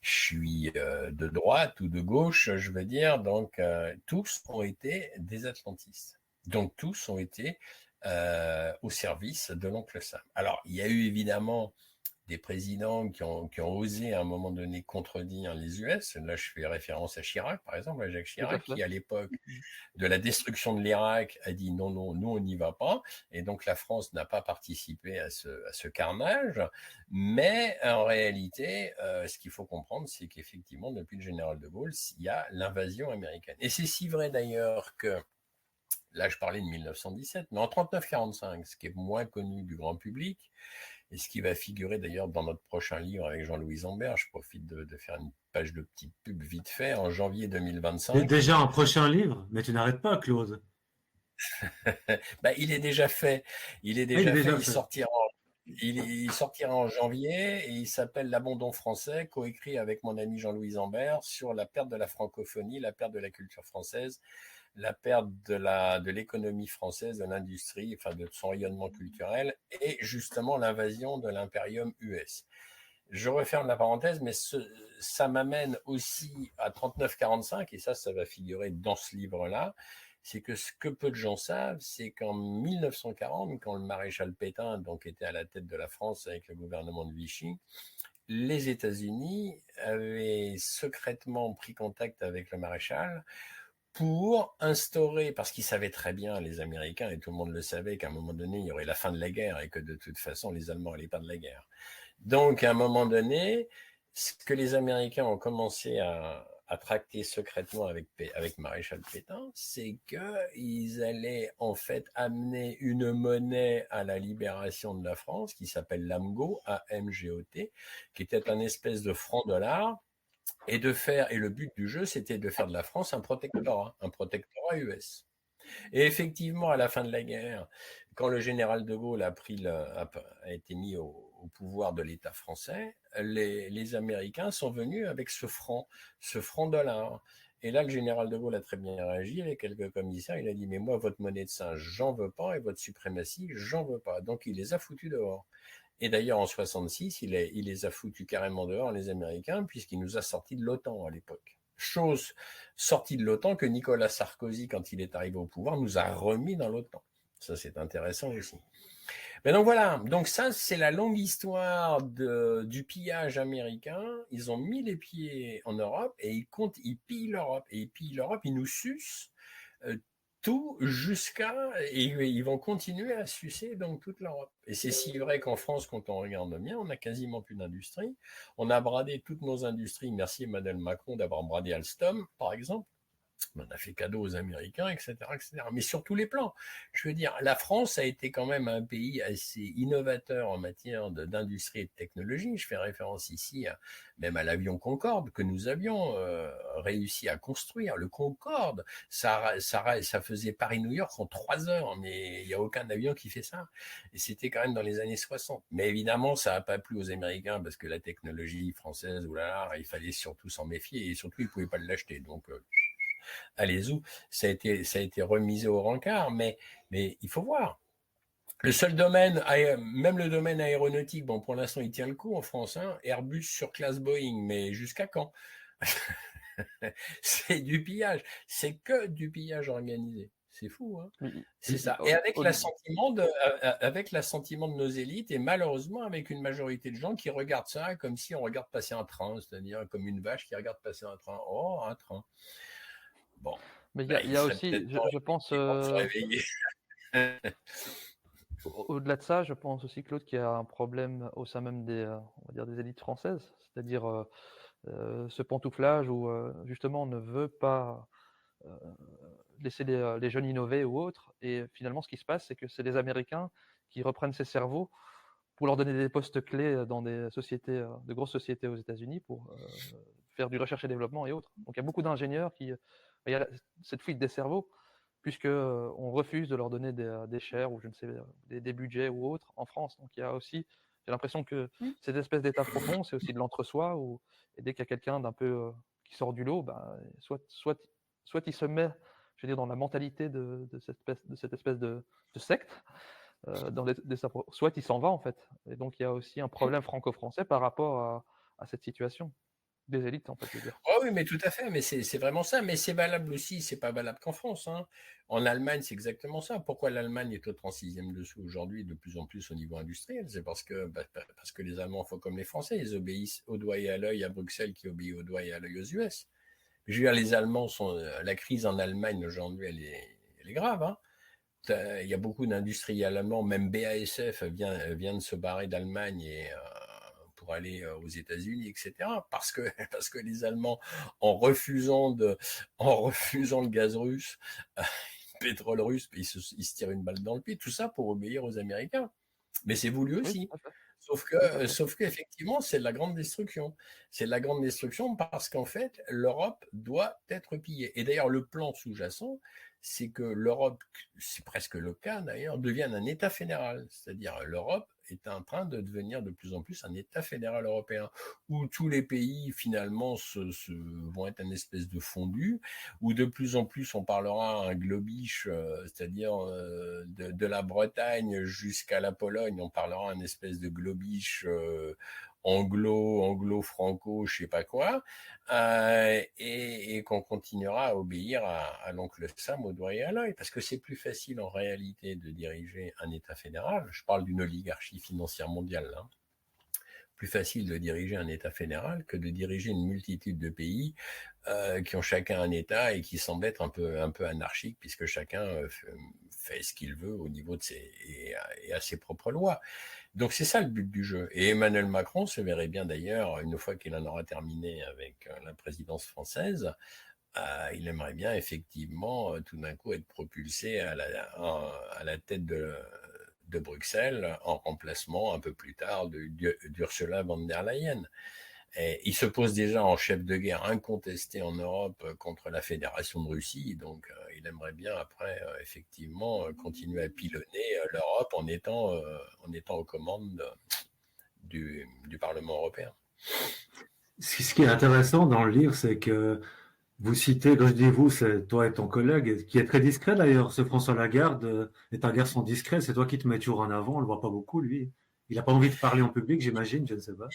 suis de droite ou de gauche, je veux dire. Donc tous ont été des atlantistes. Donc tous ont été au service de l'oncle Sam. Alors il y a eu évidemment des présidents qui ont osé à un moment donné contredire les US. Là, je fais référence à Chirac, par exemple, à Jacques Chirac, qui à l'époque de la destruction de l'Irak a dit non, nous on n'y va pas. Et donc la France n'a pas participé à ce carnage. Mais en réalité, ce qu'il faut comprendre, c'est qu'effectivement, depuis le général de Gaulle, il y a l'invasion américaine. Et c'est si vrai d'ailleurs que, là je parlais de 1917, mais en 39-45, ce qui est moins connu du grand public, et ce qui va figurer d'ailleurs dans notre prochain livre avec Jean-Louis Zambert, je profite de faire une page de petite pub vite fait, en janvier 2025. Déjà un prochain livre, mais tu n'arrêtes pas, Claude. Il est déjà fait. Il est déjà fait. Il sortira en janvier et il s'appelle L'Abandon français, coécrit avec mon ami Jean-Louis Zambert sur la perte de la francophonie, la perte de la culture française, la perte de l'économie française, de l'industrie, enfin de son rayonnement culturel, et justement l'invasion de l'impérium US. Je referme la parenthèse, mais ça m'amène aussi à 39-45, et ça va figurer dans ce livre-là. C'est que ce que peu de gens savent, c'est qu'en 1940, quand le maréchal Pétain donc était à la tête de la France avec le gouvernement de Vichy, les États-Unis avaient secrètement pris contact avec le maréchal pour instaurer, parce qu'ils savaient très bien, les Américains, et tout le monde le savait, qu'à un moment donné, il y aurait la fin de la guerre et que de toute façon, les Allemands n'allaient pas de la guerre. Donc, à un moment donné, ce que les Américains ont commencé à tracter secrètement avec Maréchal Pétain, c'est qu'ils allaient en fait amener une monnaie à la libération de la France qui s'appelle l'AMGO, A-M-G-O-T, qui était un espèce de franc-dollar. Et le but du jeu, c'était de faire de la France un protectorat US. Et effectivement, à la fin de la guerre, quand le général de Gaulle a été mis au pouvoir de l'État français, les Américains sont venus avec ce franc dollar. Et là, le général de Gaulle a très bien réagi avec quelques commissaires. Il a dit, mais moi, votre monnaie de singe, j'en veux pas, et votre suprématie, j'en veux pas. Donc, il les a foutus dehors. Et d'ailleurs, en 66, il les a foutus carrément dehors, les Américains, puisqu'il nous a sortis de l'OTAN à l'époque. Chose sortie de l'OTAN que Nicolas Sarkozy, quand il est arrivé au pouvoir, nous a remis dans l'OTAN. Ça, c'est intéressant aussi. Mais donc voilà, donc ça, c'est la longue histoire du pillage américain. Ils ont mis les pieds en Europe et ils pillent l'Europe. Et ils pillent l'Europe, ils nous sucent tout et ils vont continuer à sucer donc toute l'Europe. Et c'est si vrai qu'en France, quand on regarde bien, on n'a quasiment plus d'industrie. On a bradé toutes nos industries. Merci Emmanuel Macron d'avoir bradé Alstom, par exemple. On a fait cadeau aux Américains, etc., etc. Mais sur tous les plans. Je veux dire, la France a été quand même un pays assez innovateur en matière d'industrie et de technologie. Je fais référence ici même à l'avion Concorde que nous avions réussi à construire. Le Concorde, ça faisait Paris-New York en 3 heures, mais il n'y a aucun avion qui fait ça. Et c'était quand même dans les années 60. Mais évidemment, ça n'a pas plu aux Américains parce que la technologie française, oulala, il fallait surtout s'en méfier et surtout, ils ne pouvaient pas l'acheter. Donc, allez-y, ça a été remisé au rencard, mais il faut voir. Le seul domaine, même le domaine aéronautique, bon, pour l'instant, il tient le coup en France, hein, Airbus surclasse Boeing, mais jusqu'à quand? C'est du pillage, c'est que du pillage organisé. C'est fou, hein. C'est ça. Et avec l'assentiment de nos élites, et malheureusement avec une majorité de gens qui regardent ça comme si on regarde passer un train, c'est-à-dire comme une vache qui regarde passer un train. Oh, un train. Bon. Mais il y a aussi, je pense. Au-delà de ça, je pense aussi, Claude, qu'il y a un problème au sein même on va dire des élites françaises, c'est-à-dire ce pantouflage où justement on ne veut pas euh, laisser les jeunes innover ou autres. Et finalement, ce qui se passe, c'est que c'est les Américains qui reprennent ces cerveaux pour leur donner des postes clés dans des sociétés, de grosses sociétés aux États-Unis pour faire du recherche et développement et autres. Donc il y a beaucoup d'ingénieurs il y a cette fuite des cerveaux, puisque on refuse de leur donner des shares ou je ne sais des budgets ou autres en France. Donc il y a aussi, j'ai l'impression que cette espèce d'état profond, c'est aussi de l'entre-soi et dès qu'il y a quelqu'un d'un peu qui sort du lot, ben, soit il se met, je veux dire, dans la mentalité de cette espèce de secte, soit il s'en va en fait. Et donc il y a aussi un problème franco-français par rapport à cette situation des élites, en fait, je veux dire. Oh oui, mais tout à fait, mais c'est vraiment ça. Mais c'est valable aussi, c'est pas valable qu'en France. Hein. En Allemagne, c'est exactement ça. Pourquoi l'Allemagne est au 36e dessous aujourd'hui, de plus en plus au niveau industriel? C'est parce que les Allemands font comme les Français, ils obéissent au doigt et à l'œil à Bruxelles, qui obéit au doigt et à l'œil aux US. Je veux dire, les Allemands la crise en Allemagne aujourd'hui, elle est grave. Hein. Il y a beaucoup d'industriels allemands, même BASF vient de se barrer d'Allemagne et pour aller aux États-Unis, etc. Parce que les Allemands, en refusant le gaz russe, le pétrole russe, ils se tirent une balle dans le pied. Tout ça pour obéir aux Américains. Mais c'est voulu aussi. Oui, Sauf qu'effectivement, c'est de la grande destruction. C'est de la grande destruction parce qu'en fait, l'Europe doit être pillée. Et d'ailleurs, le plan sous-jacent, c'est que l'Europe, c'est presque le cas d'ailleurs, devienne un État fédéral. C'est-à-dire, l'Europe est en train de devenir de plus en plus un État fédéral européen, où tous les pays, finalement, vont être une espèce de fondu, où de plus en plus, on parlera un globish, c'est-à-dire de la Bretagne jusqu'à la Pologne, on parlera un espèce de globish anglo-franco, je sais pas quoi, et qu'on continuera à obéir à l'oncle Sam au doigt et à l'œil, parce que c'est plus facile en réalité de diriger un État fédéral. Je parle d'une oligarchie financière mondiale, là. Plus facile de diriger un État fédéral que de diriger une multitude de pays qui ont chacun un État et qui semblent être un peu anarchiques, puisque chacun fait ce qu'il veut au niveau de et à ses propres lois. Donc c'est ça le but du jeu. Et Emmanuel Macron se verrait bien d'ailleurs, une fois qu'il en aura terminé avec la présidence française, il aimerait bien effectivement tout d'un coup être propulsé à la tête de Bruxelles en remplacement un peu plus tard d'Ursula von der Leyen. Et il se pose déjà en chef de guerre incontesté en Europe contre la Fédération de Russie, donc il aimerait bien après effectivement continuer à pilonner l'Europe en étant aux commandes du Parlement européen. Ce qui est intéressant dans le livre, c'est que vous citez, quand je dis vous, c'est toi et ton collègue, qui est très discret d'ailleurs. Ce François Lagarde est un garçon discret, c'est toi qui te mets toujours en avant, on le voit pas beaucoup, lui. Il n'a pas envie de parler en public, j'imagine, je ne sais pas.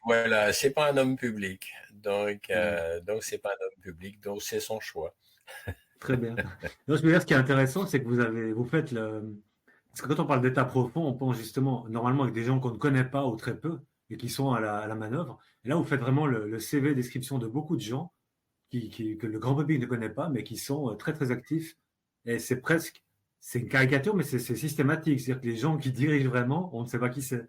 Voilà, c'est pas un homme public, donc c'est pas un homme public, donc c'est son choix. Très bien. Donc, je veux dire, ce qui est intéressant, c'est que vous faites parce que quand on parle d'état profond, on pense justement, normalement, avec des gens qu'on ne connaît pas ou très peu, et qui sont à la manœuvre. Et là, vous faites vraiment le CV description de beaucoup de gens que le grand public ne connaît pas, mais qui sont très, très actifs. Et c'est une caricature, mais c'est systématique. C'est-à-dire que les gens qui dirigent vraiment, on ne sait pas qui c'est.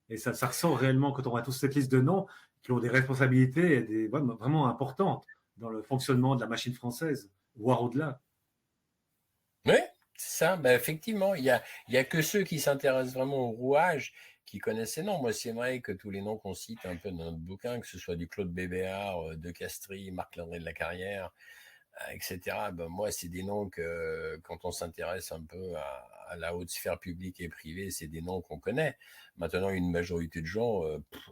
Et ça ressort réellement quand on a tous cette liste de noms qui ont des responsabilités vraiment importantes dans le fonctionnement de la machine française, voire au-delà. Oui, c'est ça. Ben, effectivement, il y a que ceux qui s'intéressent vraiment au rouage qui connaissent ces noms. Moi, c'est vrai que tous les noms qu'on cite un peu dans notre bouquin, que ce soit du Claude Bébéar, de Castries, Marc-André de la Carrière, etc. Ben, moi, c'est des noms que, quand on s'intéresse un peu à la haute sphère publique et privée, c'est des noms qu'on connaît. Maintenant, une majorité de gens,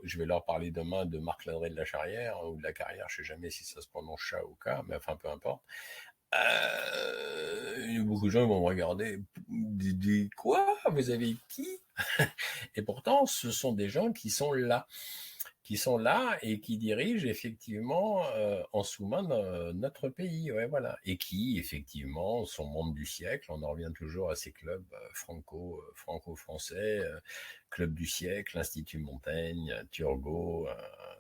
je vais leur parler demain de Marc-André de la Charrière ou de la Carrière, je sais jamais si ça se prononce chat ou cas, mais enfin, peu importe. Beaucoup de gens vont me regarder. Quoi? Vous avez qui? Et pourtant, ce sont des gens qui sont là et qui dirigent effectivement en sous-main notre pays, ouais, voilà, et qui effectivement sont membres du siècle. On en revient toujours à ces clubs franco-français, Club du siècle, Institut Montaigne, Turgot,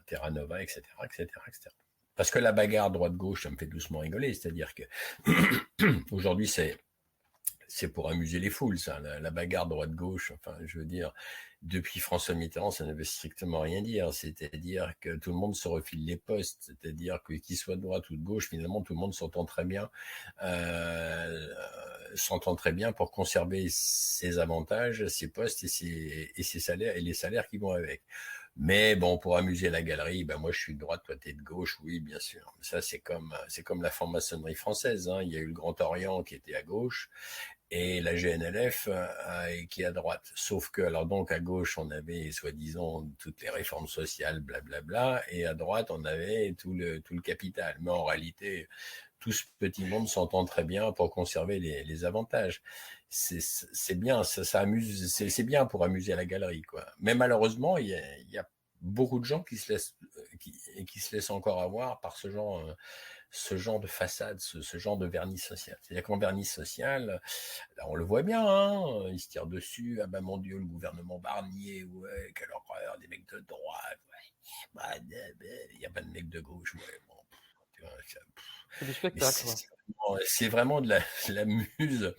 Terra Nova, etc., etc., etc. Parce que la bagarre droite-gauche, ça me fait doucement rigoler. C'est-à-dire que aujourd'hui, c'est pour amuser les foules, ça, la bagarre droite-gauche. Enfin, je veux dire, depuis François Mitterrand, ça ne veut strictement rien dire. C'est-à-dire que tout le monde se refile les postes. C'est-à-dire que qu'il soit de droite ou de gauche, finalement, tout le monde s'entend très bien, pour conserver ses avantages, ses postes et ses salaires et les salaires qui vont avec. Mais bon, pour amuser la galerie, ben moi je suis de droite, toi t'es de gauche, oui, bien sûr. Ça c'est comme la franc-maçonnerie française, hein. Il y a eu le Grand Orient qui était à gauche et la GNLF qui est à droite. Sauf que alors donc à gauche on avait soi-disant toutes les réformes sociales, blablabla, et à droite on avait tout le capital. Mais en réalité, tout ce petit monde s'entend très bien pour conserver les avantages. C'est bien, ça amuse, c'est bien pour amuser à la galerie, quoi. Mais malheureusement, il y a beaucoup de gens qui se laissent encore avoir par ce genre de façade, ce genre de vernis social. C'est-à-dire qu'en vernis social, là, on le voit bien, hein, ils se tirent dessus. Ah ben mon Dieu, le gouvernement Barnier, ouais, quelle horreur, des mecs de droite, ouais, il n'y a pas de mecs de gauche, ouais, bon, tu vois, C'est du spectacle. c'est vraiment de la muse,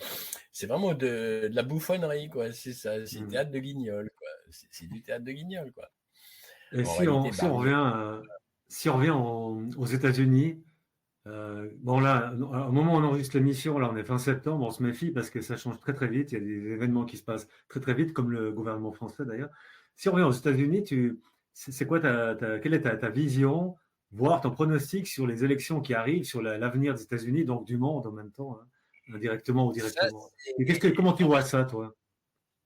c'est vraiment de la bouffonnerie, quoi. C'est ça, c'est théâtre de Guignol, quoi. C'est du théâtre de Guignol, quoi. Et En réalité, si on Barnier, revient, aux États-Unis, bon là, au moment où on enregistre l'émission, là on est fin septembre, on se méfie parce que ça change très très vite, il y a des événements qui se passent très très vite, comme le gouvernement français d'ailleurs. Si on revient aux États-Unis, c'est quoi quelle est ta vision, voire ton pronostic sur les élections qui arrivent, sur l'avenir des États-Unis, donc du monde en même temps, hein, indirectement ou ça, directement. Et comment tu vois ça, toi?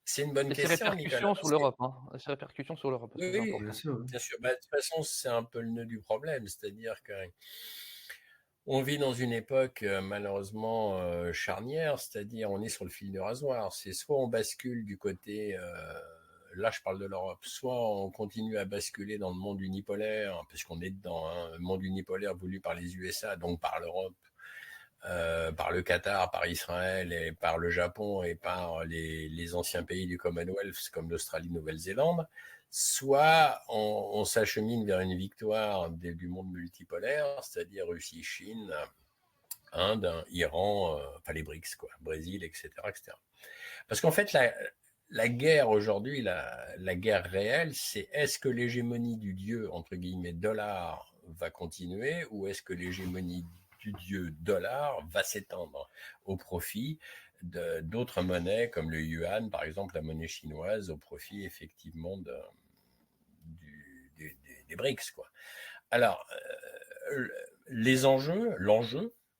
c'est une bonne Et ses question, Nicolas. répercussions sur l'Europe, hein. Ses répercussions sur l'Europe, parce Oui, que c'est oui, Bien important. sûr, hein. bien sûr. Bah, de toute façon, c'est un peu le nœud du problème, c'est-à-dire que on vit dans une époque malheureusement charnière, c'est-à-dire on est sur le fil de rasoir. C'est soit on bascule du côté, là je parle de l'Europe, soit on continue à basculer dans le monde unipolaire, puisqu'on est dedans, hein, le monde unipolaire voulu par les USA, donc par l'Europe, par le Qatar, par Israël et par le Japon et par les anciens pays du Commonwealth comme l'Australie, Nouvelle-Zélande, soit on s'achemine vers une victoire du monde multipolaire, c'est-à-dire Russie, Chine, Inde, Iran, enfin les BRICS, quoi, Brésil, etc., etc. Parce qu'en fait, la guerre aujourd'hui, la guerre réelle, c'est est-ce que l'hégémonie du dieu, entre guillemets, dollar, va continuer, ou est-ce que l'hégémonie du dieu dollar va s'étendre au profit d'autres monnaies comme le yuan, par exemple la monnaie chinoise, au profit effectivement des BRICS, quoi. Alors, l'enjeu,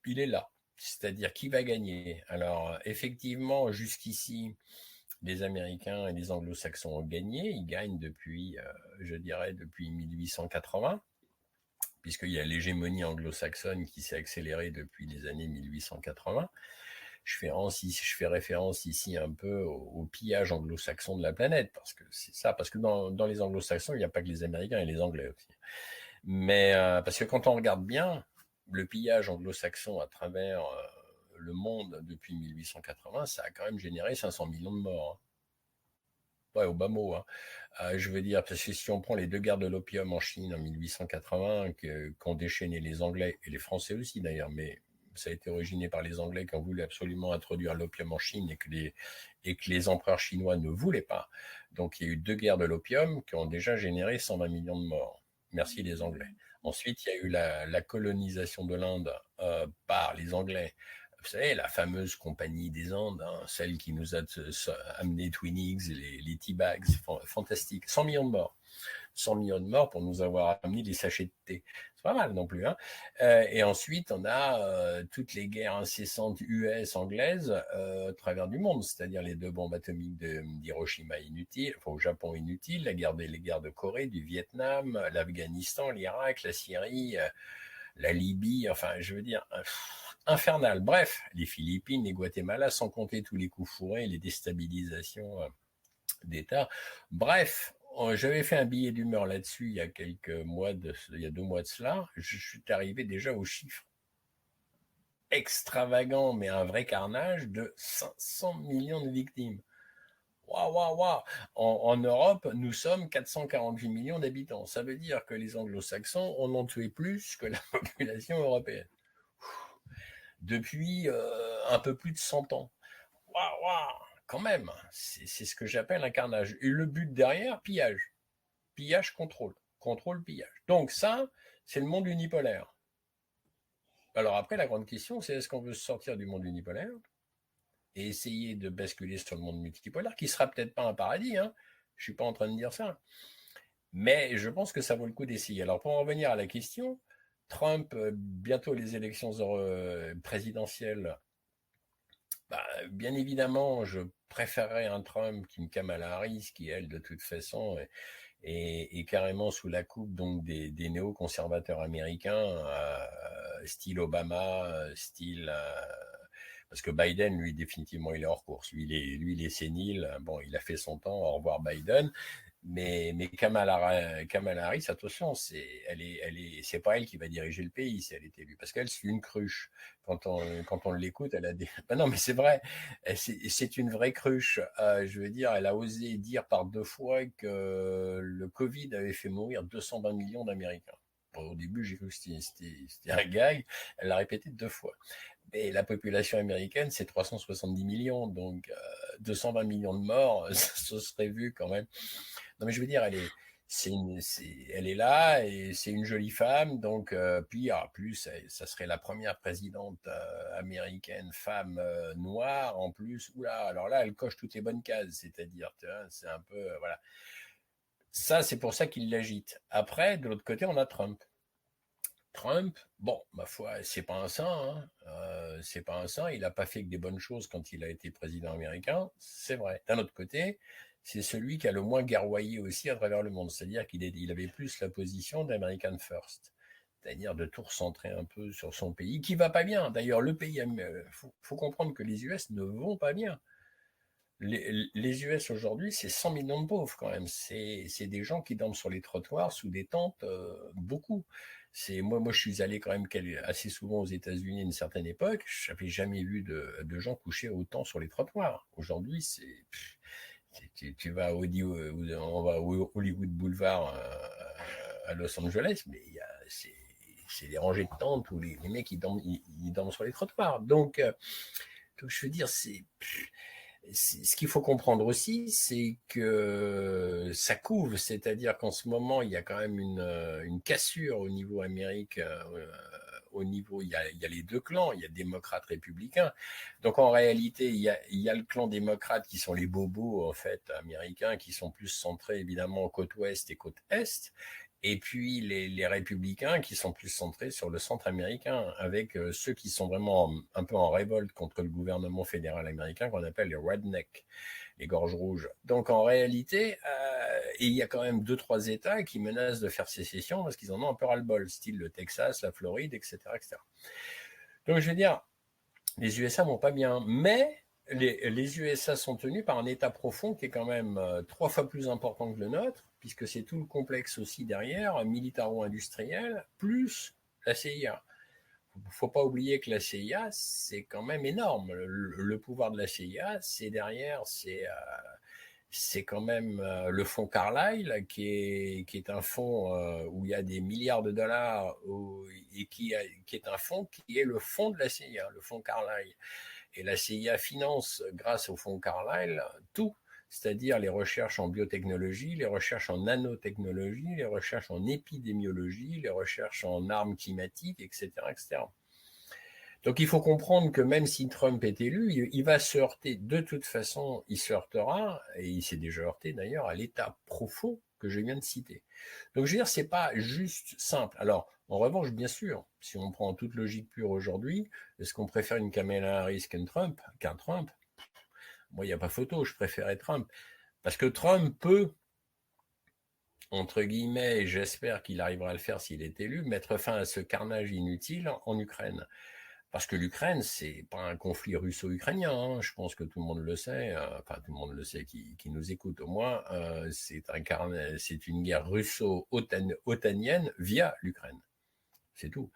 il est là. C'est-à-dire qui va gagner. Alors, effectivement, jusqu'ici, les Américains et les Anglo-Saxons ont gagné. Ils gagnent depuis, je dirais, depuis 1880, puisqu'il y a l'hégémonie anglo-saxonne qui s'est accélérée depuis les années 1880. Je fais référence ici un peu au pillage anglo-saxon de la planète, parce que c'est ça, parce que dans les anglo-saxons, il n'y a pas que les Américains et les Anglais aussi. Mais parce que quand on regarde bien, le pillage anglo-saxon à travers le monde depuis 1880, ça a quand même généré 500 millions de morts. Ouais, au bas mot, hein. Je veux dire, parce que si on prend les 2 guerres de l'opium en Chine en 1880, qu'ont déchaîné les Anglais, et les Français aussi d'ailleurs, mais ça a été originé par les Anglais qui ont voulu absolument introduire l'opium en Chine et que les empereurs chinois ne voulaient pas. Donc il y a eu 2 guerres de l'opium qui ont déjà généré 120 millions de morts. Merci les Anglais. Ensuite, il y a eu la colonisation de l'Inde par les Anglais. Vous savez, la fameuse compagnie des Andes, hein, celle qui nous a amené Twinings, les tea bags, fantastique. 100 millions de morts. 100 millions de morts pour nous avoir amené des sachets de thé. C'est pas mal non plus, hein. Et ensuite, on a toutes les guerres incessantes US-anglaises à travers du monde, c'est-à-dire les 2 bombes atomiques d'Hiroshima inutiles, enfin au Japon inutiles, les guerres de Corée, du Vietnam, l'Afghanistan, l'Irak, la Syrie, la Libye, enfin, je veux dire, infernal. Bref, les Philippines, les Guatemala, sans compter tous les coups fourrés, les déstabilisations d'État. Bref, j'avais fait un billet d'humeur là-dessus il y a il y a 2 mois de cela. Je suis arrivé déjà aux chiffres extravagants, mais un vrai carnage de 500 millions de victimes. Waouh, waouh, waouh. En Europe, nous sommes 448 millions d'habitants. Ça veut dire que les anglo-saxons en ont tué plus que la population européenne depuis un peu plus de 100 ans. waouh, quand même, c'est ce que j'appelle un carnage. Et le but derrière, pillage. Pillage, contrôle. Contrôle, pillage. Donc ça, c'est le monde unipolaire. Alors après, la grande question, c'est est-ce qu'on veut sortir du monde unipolaire et essayer de basculer sur le monde multipolaire, qui sera peut-être pas un paradis, hein. Je suis pas en train de dire ça. Mais je pense que ça vaut le coup d'essayer. Alors pour en revenir à la question, Trump, bientôt les élections présidentielles, bah, bien évidemment, je préférerais un Trump qu'une Kamala Harris, qui elle, de toute façon, est carrément sous la coupe donc des néoconservateurs américains, style Obama, style parce que Biden, lui, définitivement, il est hors course. Lui, il est sénile. Bon, il a fait son temps. Au revoir, Biden. Mais Kamala Harris, attention, c'est pas elle qui va diriger le pays si elle est élue, parce qu'elle, c'est une cruche. Quand on l'écoute, elle a des. Ben non, mais c'est vrai, c'est une vraie cruche. Je veux dire, elle a osé dire par 2 fois que le Covid avait fait mourir 220 millions d'Américains. Bon, au début, j'ai cru que c'était un gag. Elle l'a répété 2 fois. Mais la population américaine, c'est 370 millions, donc 220 millions de morts, ça serait vu quand même. Non, mais je veux dire, elle est là et c'est une jolie femme, donc puis plus, ça serait la première présidente américaine femme noire en plus. Oula, alors là, elle coche toutes les bonnes cases, c'est-à-dire, c'est un peu voilà. Ça, c'est pour ça qu'il l'agite. Après, de l'autre côté, on a Trump. Trump, bon, ma foi, c'est pas un saint, hein. C'est pas un saint. Il n'a pas fait que des bonnes choses quand il a été président américain, c'est vrai. D'un autre côté, c'est celui qui a le moins guerroyé aussi à travers le monde. C'est-à-dire qu'il avait plus la position d'American First, c'est-à-dire de tout recentrer un peu sur son pays, qui va pas bien. D'ailleurs, le pays, faut comprendre que les US ne vont pas bien. Les US aujourd'hui, c'est 100 millions de pauvres quand même. C'est des gens qui dorment sur les trottoirs sous des tentes, beaucoup. Moi, je suis allé quand même assez souvent aux États-Unis à une certaine époque. Je n'avais jamais vu de gens couchés autant sur les trottoirs. Aujourd'hui, tu vas on va au Hollywood Boulevard à Los Angeles, mais c'est des rangées de tentes où les mecs ils dorment sur les trottoirs. Donc je veux dire, ce qu'il faut comprendre aussi, c'est que ça couve, c'est-à-dire qu'en ce moment, il y a quand même une cassure au niveau Amérique. Au niveau, il y a les 2 clans, il y a démocrates, républicains. Donc en réalité, il y a le clan démocrate qui sont les bobos en fait américains, qui sont plus centrés évidemment côte ouest et côte est. Et puis les républicains qui sont plus centrés sur le centre américain, avec ceux qui sont vraiment un peu en révolte contre le gouvernement fédéral américain, qu'on appelle les rednecks, les gorges rouges. Donc en réalité, et il y a quand même 2-3 États qui menacent de faire sécession parce qu'ils en ont un peu ras-le-bol, style le Texas, la Floride, etc., etc. Donc je veux dire, les USA vont pas bien, mais les USA sont tenus par un État profond qui est quand même 3 fois plus important que le nôtre, puisque c'est tout le complexe aussi derrière, militaro-industriel, plus la CIA. Il ne faut pas oublier que la CIA, c'est quand même énorme. Le pouvoir de la CIA, c'est derrière, c'est quand même le fonds Carlyle, qui est un fonds où il y a des milliards de dollars, et qui est un fonds qui est le fonds de la CIA, le fonds Carlyle. Et la CIA finance, grâce au fonds Carlyle, tout, c'est-à-dire les recherches en biotechnologie, les recherches en nanotechnologie, les recherches en épidémiologie, les recherches en armes climatiques, etc., etc. Donc il faut comprendre que même si Trump est élu, il va se heurter, de toute façon, il se heurtera, et il s'est déjà heurté d'ailleurs, à l'état profond que je viens de citer. Donc je veux dire, c'est pas juste simple. Alors, en revanche, bien sûr, si on prend toute logique pure aujourd'hui, est-ce qu'on préfère une Kamala Harris qu'un Trump? Moi, il n'y a pas photo, je préférais Trump. Parce que Trump peut, entre guillemets, et j'espère qu'il arrivera à le faire s'il est élu, mettre fin à ce carnage inutile en Ukraine. Parce que l'Ukraine, c'est pas un conflit russo-ukrainien, hein. Je pense que tout le monde le sait, enfin tout le monde le sait qui nous écoute au moins, c'est une guerre russo-otanienne via l'Ukraine. C'est tout.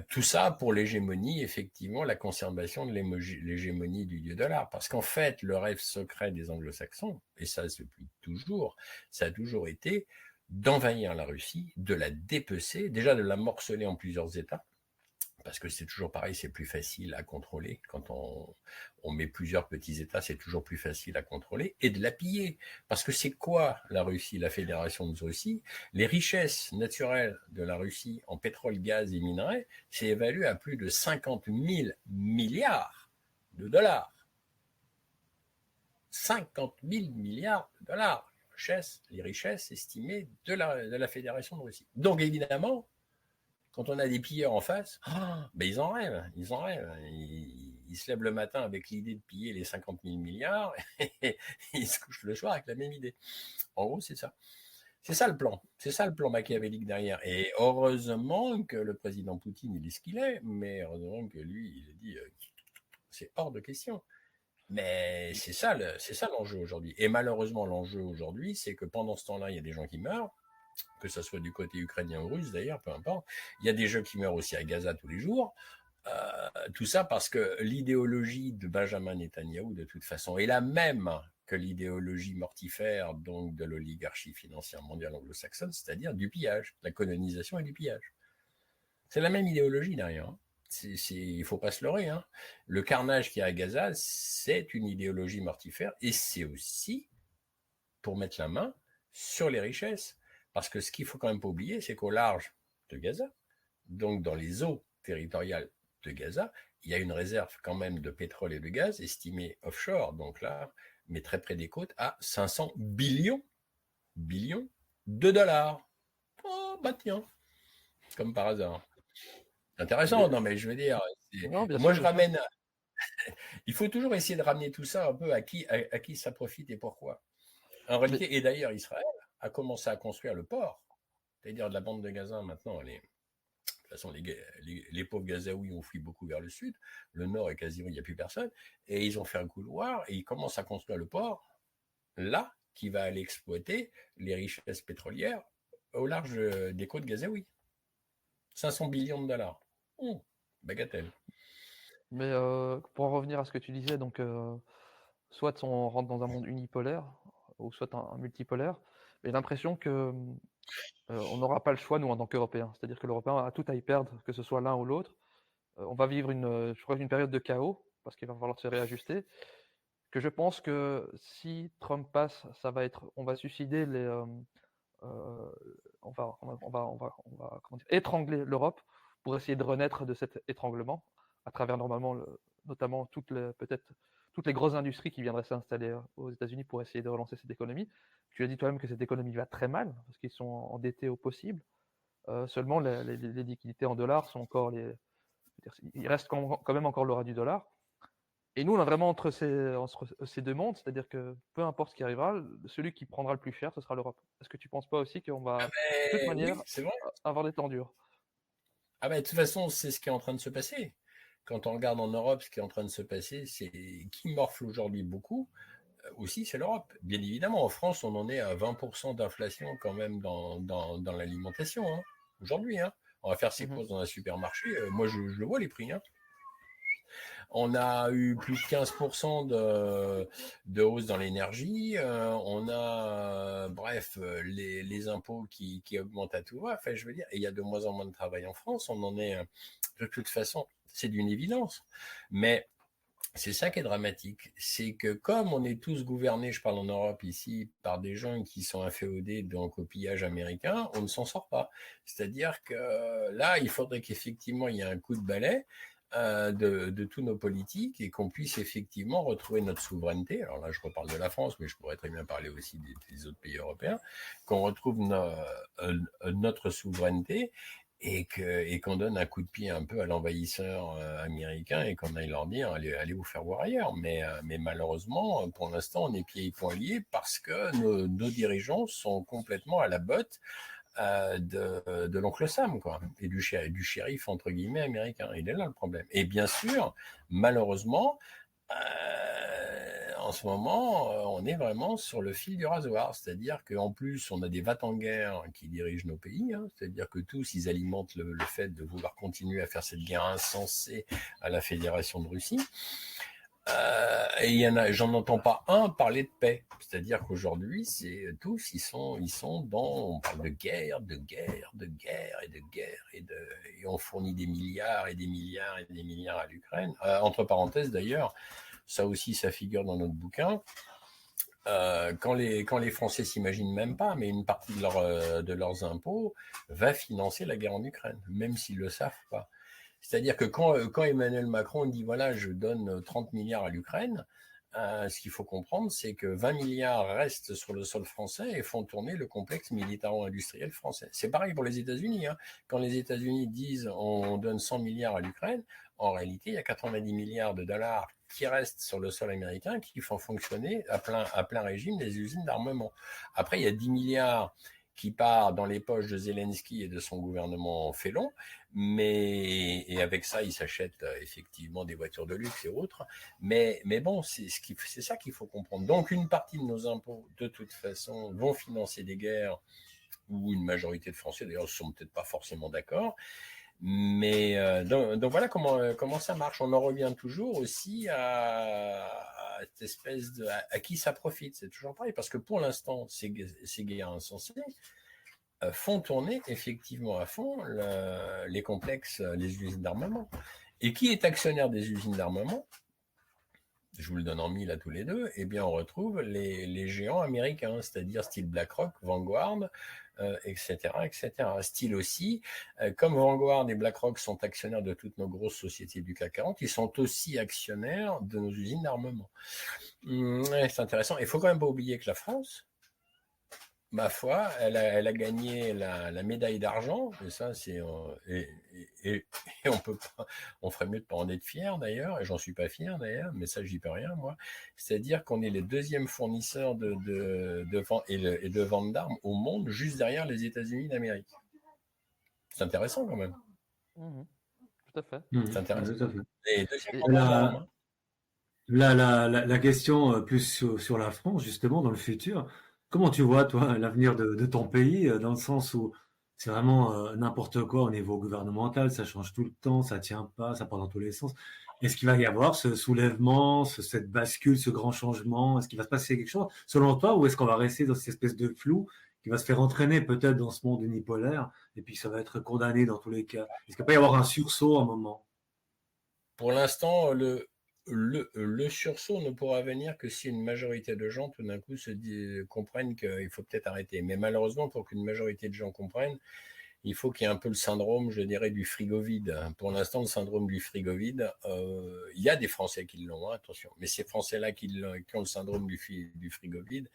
Tout ça pour l'hégémonie, effectivement, la conservation de l'hégémonie du dieu dollar. Parce qu'en fait, le rêve secret des anglo-saxons, et ça depuis toujours, ça a toujours été d'envahir la Russie, de la dépecer, déjà de la morceler en plusieurs États, parce que c'est toujours pareil, c'est plus facile à contrôler. Quand on met plusieurs petits États, c'est toujours plus facile à contrôler et de la piller. Parce que c'est quoi la Russie, la Fédération de Russie? Les richesses naturelles de la Russie en pétrole, gaz et minerais, c'est évalué à plus de 50 000 milliards de dollars. 50 000 milliards de dollars. Les richesses estimées de la Fédération de Russie. Donc évidemment, quand on a des pilleurs en face, ben ils en rêvent. Ils se lèvent le matin avec l'idée de piller les 50 000 milliards et ils se couchent le soir avec la même idée. En gros, c'est ça. C'est ça le plan. C'est ça le plan machiavélique derrière. Et heureusement que le président Poutine, il est ce qu'il est, mais heureusement que lui, il a dit c'est hors de question. Mais c'est ça l'enjeu aujourd'hui. Et malheureusement, l'enjeu aujourd'hui, c'est que pendant ce temps-là, il y a des gens qui meurent, que ce soit du côté ukrainien ou russe d'ailleurs, peu importe. Il y a des gens qui meurent aussi à Gaza tous les jours. Tout ça parce que l'idéologie de Benjamin Netanyahou, de toute façon, est la même que l'idéologie mortifère donc de l'oligarchie financière mondiale anglo-saxonne, c'est-à-dire du pillage, la colonisation et du pillage. C'est la même idéologie derrière. Hein. Il faut pas se leurrer. Hein. Le carnage qu'il y a à Gaza, c'est une idéologie mortifère et c'est aussi pour mettre la main sur les richesses. Parce que ce qu'il faut quand même pas oublier, c'est qu'au large de Gaza, donc dans les eaux territoriales de Gaza, il y a une réserve quand même de pétrole et de gaz estimée offshore, donc là, mais très près des côtes, à 500 billions de dollars. Oh, bah tiens, comme par hasard. Intéressant, non mais je veux dire, Non, bien moi sûr, je ramène, il faut toujours essayer de ramener tout ça un peu à qui ça profite et pourquoi. En réalité, et d'ailleurs Israël a commencé à construire le port, c'est-à-dire de la bande de Gaza maintenant, de toute façon les pauvres Gazaouis ont fui beaucoup vers le sud, le nord est quasiment, il n'y a plus personne, et ils ont fait un couloir et ils commencent à construire le port, là, qui va aller exploiter les richesses pétrolières au large des côtes gazaouis. 500 billions de dollars. Bagatelle. mais pour en revenir à ce que tu disais, donc soit on rentre dans un monde unipolaire, ou soit un multipolaire, mais l'impression que on n'aura pas le choix, nous, en tant qu'Européens. C'est-à-dire que l'Européen a tout à y perdre, que ce soit l'un ou l'autre. On va vivre je crois, une période de chaos, parce qu'il va falloir se réajuster. Que je pense que si Trump passe, on va suicider comment dire, étrangler l'Europe pour essayer de renaître de cet étranglement à travers notamment peut-être toutes les grosses industries qui viendraient s'installer aux États-Unis pour essayer de relancer cette économie. Tu as dit toi-même que cette économie va très mal parce qu'ils sont endettés au possible. Seulement, les liquidités en dollars sont encore il reste quand même encore l'aura du dollar. Et nous, on est vraiment entre ces deux mondes, c'est-à-dire que peu importe ce qui arrivera, celui qui prendra le plus cher, ce sera l'Europe. Est-ce que tu ne penses pas aussi qu'on va, de toute manière, oui, c'est vrai. avoir des temps durs? De toute façon, c'est ce qui est en train de se passer. Quand on regarde en Europe, ce qui est en train de se passer, c'est qui morfle aujourd'hui beaucoup, aussi, c'est l'Europe. Bien évidemment, en France, on en est à 20% d'inflation quand même dans l'alimentation, hein, aujourd'hui. Hein. On va faire ses courses dans un supermarché. Moi, je le vois, les prix. Hein. On a eu plus de 15% de hausse dans l'énergie. On a, les impôts qui augmentent à tout va. Enfin, je veux dire, et il y a de moins en moins de travail en France. On en est, de toute façon, c'est d'une évidence. Mais c'est ça qui est dramatique. C'est que comme on est tous gouvernés, je parle en Europe ici, par des gens qui sont inféodés donc au pillage américain, on ne s'en sort pas. C'est-à-dire que là, il faudrait qu'effectivement, il y ait un coup de balai de tous nos politiques et qu'on puisse effectivement retrouver notre souveraineté. Alors là, je reparle de la France, mais je pourrais très bien parler aussi des autres pays européens, qu'on retrouve notre souveraineté et qu'on donne un coup de pied un peu à l'envahisseur américain et qu'on aille leur dire allez vous faire voir ailleurs. Mais malheureusement, pour l'instant, on est pieds et poings liés parce que nos dirigeants sont complètement à la botte de l'oncle Sam, quoi, et du shérif, entre guillemets, américain. Il est là le problème. Et bien sûr, malheureusement, en ce moment, on est vraiment sur le fil du rasoir. C'est-à-dire qu'en plus, on a des va-t-en-guerre qui dirigent nos pays. Hein. C'est-à-dire que tous, ils alimentent le fait de vouloir continuer à faire cette guerre insensée à la Fédération de Russie. Et j'en entends pas un parler de paix. C'est-à-dire qu'aujourd'hui, tous, ils sont on parle de guerre, de guerre, de guerre et de guerre et on fournit des milliards et des milliards et des milliards à l'Ukraine. Entre parenthèses, d'ailleurs, ça aussi, ça figure dans notre bouquin. Quand les Français s'imaginent même pas, mais une partie de leurs impôts va financer la guerre en Ukraine, même s'ils le savent pas. C'est-à-dire que quand Emmanuel Macron dit voilà, je donne 30 milliards à l'Ukraine, ce qu'il faut comprendre, c'est que 20 milliards restent sur le sol français et font tourner le complexe militaro-industriel français. C'est pareil pour les États-Unis. Hein. Quand les États-Unis disent on donne 100 milliards à l'Ukraine, en réalité, il y a 90 milliards de dollars qui restent sur le sol américain qui font fonctionner à plein régime les usines d'armement. Après, il y a 10 milliards qui part dans les poches de Zelensky et de son gouvernement félon, et avec ça, il s'achète effectivement des voitures de luxe et autres. Mais bon, c'est ça qu'il faut comprendre. Donc, une partie de nos impôts, de toute façon, vont financer des guerres où une majorité de Français, d'ailleurs, ne sont peut-être pas forcément d'accord. Mais donc voilà comment ça marche. On en revient toujours aussi à cette espèce à qui ça profite. C'est toujours pareil parce que pour l'instant, ces guerres insensées font tourner effectivement à fond les complexes, les usines d'armement. Et qui est actionnaire des usines d'armement? Je vous le donne en mille à tous les deux. Eh bien, on retrouve les géants américains, c'est-à-dire style BlackRock, Vanguard, etc., etc. Style aussi, comme Vanguard et BlackRock sont actionnaires de toutes nos grosses sociétés du CAC 40, ils sont aussi actionnaires de nos usines d'armement. C'est intéressant. Il faut quand même pas oublier que la France, ma foi, elle a gagné la médaille d'argent, et ça, et on ferait mieux de pas en être fier d'ailleurs, et j'en suis pas fier d'ailleurs, mais ça, j'y peux rien, moi. C'est-à-dire qu'on est les deuxièmes fournisseurs de vente d'armes au monde, juste derrière les États-Unis d'Amérique. C'est intéressant quand même. Tout à fait. C'est intéressant. Tout à fait. Les deuxièmes vendeurs d'armes. Hein. La question plus sur la France, justement, dans le futur, comment tu vois, toi, l'avenir de ton pays, dans le sens où c'est vraiment n'importe quoi au niveau gouvernemental, ça change tout le temps, ça tient pas, ça part dans tous les sens. Est-ce qu'il va y avoir ce soulèvement, cette bascule, ce grand changement? Est-ce qu'il va se passer quelque chose, selon toi, ou est-ce qu'on va rester dans cette espèce de flou qui va se faire entraîner peut-être dans ce monde unipolaire, et puis ça va être condamné dans tous les cas? Est-ce qu'il va pas y avoir un sursaut à un moment? Pour l'instant, le sursaut ne pourra venir que si une majorité de gens tout d'un coup comprennent qu'il faut peut-être arrêter. Mais malheureusement, pour qu'une majorité de gens comprennent, il faut qu'il y ait un peu le syndrome, je dirais, du frigo vide. Pour l'instant, le syndrome du frigo vide, il y a des Français qui l'ont, hein, attention. Mais ces Français-là qui ont le syndrome du frigo vide,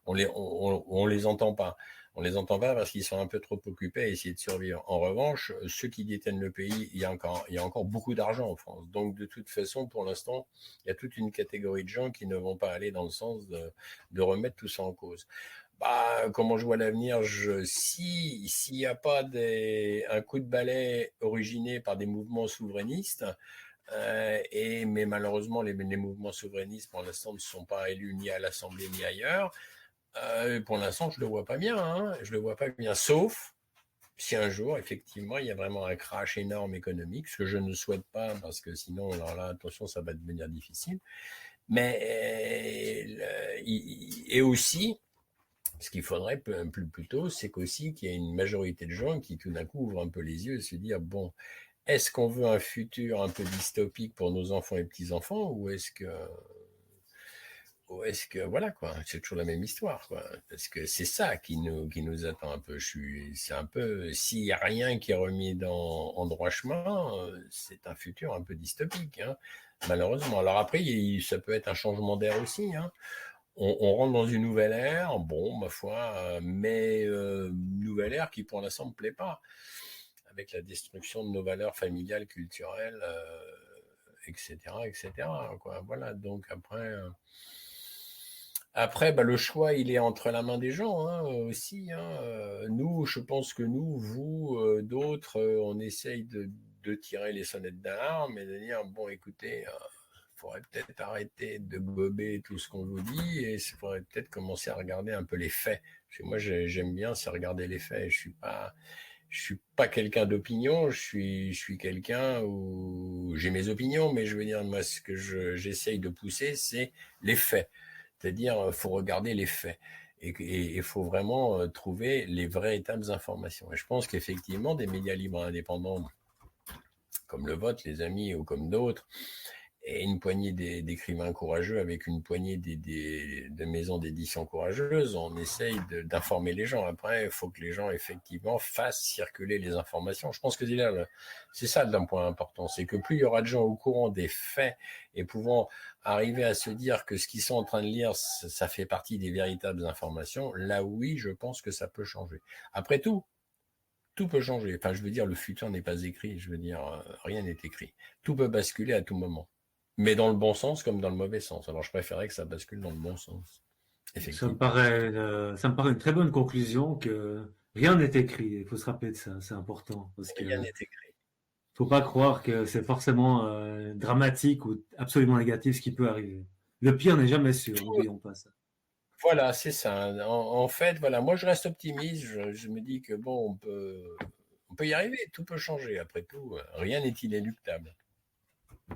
on les entend pas. On les entend pas parce qu'ils sont un peu trop occupés à essayer de survivre. En revanche, ceux qui détiennent le pays, il y a encore beaucoup d'argent en France. Donc, de toute façon, pour l'instant, il y a toute une catégorie de gens qui ne vont pas aller dans le sens de remettre tout ça en cause. Comment je vois l'avenir, s'il n'y a pas un coup de balai originé par des mouvements souverainistes, mais malheureusement, les mouvements souverainistes, pour l'instant, ne sont pas élus ni à l'Assemblée ni ailleurs. Pour l'instant, je le vois pas bien. Hein. Je le vois pas bien, sauf si un jour, effectivement, il y a vraiment un crash énorme économique, ce que je ne souhaite pas, parce que sinon, alors là, attention, ça va devenir difficile. Mais et aussi, ce qu'il faudrait plutôt, c'est qu'aussi qu'il y ait une majorité de gens qui tout d'un coup ouvrent un peu les yeux et se disent bon, est-ce qu'on veut un futur un peu dystopique pour nos enfants et petits-enfants, ou est-ce que voilà quoi, c'est toujours la même histoire quoi, parce que c'est ça qui nous attend un peu. C'est un peu, s'il y a rien qui est remis en droit chemin, c'est un futur un peu dystopique, hein, malheureusement. Alors après, ça peut être un changement d'air aussi, hein. On rentre dans une nouvelle ère, bon, ma foi, mais nouvelle ère qui pour l'instant ne me plaît pas, avec la destruction de nos valeurs familiales, culturelles, etc., etc. Quoi. Voilà, donc après, le choix, il est entre la main des gens hein, aussi. Hein. Nous, je pense que nous, vous, d'autres, on essaye de tirer les sonnettes d'alarme et de dire, bon, écoutez, faudrait peut-être arrêter de gober tout ce qu'on vous dit et il faudrait peut-être commencer à regarder un peu les faits. Parce que moi, j'aime bien, c'est regarder les faits. je suis pas quelqu'un d'opinion, je suis quelqu'un où j'ai mes opinions, mais je veux dire, moi, ce que j'essaye de pousser, c'est les faits. C'est-à-dire, faut regarder les faits. Et il faut vraiment trouver les véritables informations. Et je pense qu'effectivement, des médias libres et indépendants, comme le vôtre, les amis, ou comme d'autres, et une poignée d'écrivains courageux avec une poignée de maisons d'édition courageuses, on essaye d'informer les gens. Après, il faut que les gens, effectivement, fassent circuler les informations. Je pense que c'est ça d'un point important. C'est que plus il y aura de gens au courant des faits et pouvant arriver à se dire que ce qu'ils sont en train de lire, ça fait partie des véritables informations, là oui, je pense que ça peut changer. Après tout peut changer. Enfin, je veux dire, le futur n'est pas écrit. Je veux dire, rien n'est écrit. Tout peut basculer à tout moment. Mais dans le bon sens comme dans le mauvais sens. Alors, je préférais que ça bascule dans le bon sens. Effectivement. Ça me paraît une très bonne conclusion que rien n'est écrit. Il faut se rappeler de ça, c'est important. Parce que Rien n'est écrit. faut pas croire que c'est forcément dramatique ou absolument négatif ce qui peut arriver. Le pire n'est jamais sûr, n'oublions pas ça. Voilà, c'est ça. En fait, voilà, moi je reste optimiste. Je me dis que bon, on peut y arriver. Tout peut changer. Après tout, rien n'est inéluctable.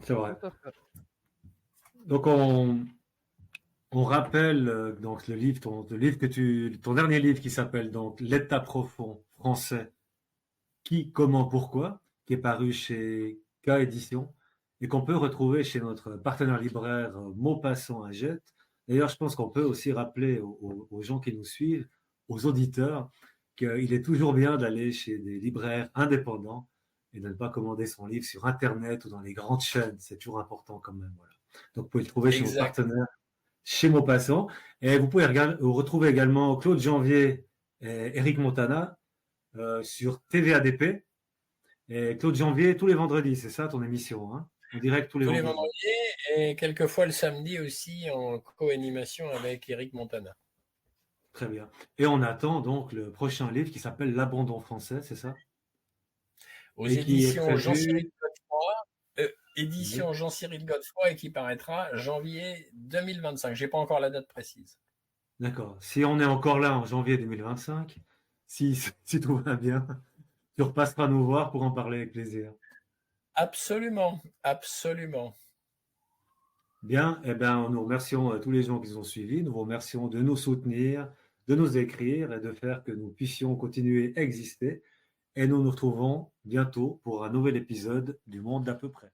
C'est vrai. Tout à fait. Donc on rappelle donc le livre, ton dernier livre qui s'appelle donc L'État profond français, qui, comment, pourquoi, qui est paru chez K Édition et qu'on peut retrouver chez notre partenaire libraire Maupassant à Jette. D'ailleurs, je pense qu'on peut aussi rappeler aux gens qui nous suivent, aux auditeurs, qu'il est toujours bien d'aller chez des libraires indépendants et de ne pas commander son livre sur Internet ou dans les grandes chaînes. C'est toujours important quand même. Voilà. Donc, vous pouvez le trouver chez vos Exact. partenaires, chez Maupassant. Et vous pouvez retrouver également Claude Janvier et Eric Montana sur TVADP. Et Claude Janvier, tous les vendredis, c'est ça ton émission, hein? En direct tous les Tous les vendredis. vendredis et quelquefois le samedi aussi en co-animation avec Eric Montana. Très bien. Et on attend donc le prochain livre qui s'appelle L'Abandon français, c'est ça? Aux Et qui est éditions Jean-Cyril prévu. Godefroy, édition Jean-Cyril Godefroy et qui paraîtra janvier 2025. J'ai pas encore la date précise. D'accord. Si on est encore là en janvier 2025, si tout va bien, tu repasseras nous voir pour en parler avec plaisir. Absolument, absolument. Bien, eh bien, nous remercions tous les gens qui nous ont suivis. Nous vous remercions de nous soutenir, de nous écrire et de faire que nous puissions continuer à exister. Et nous nous retrouvons bientôt pour un nouvel épisode du Monde d'à peu près.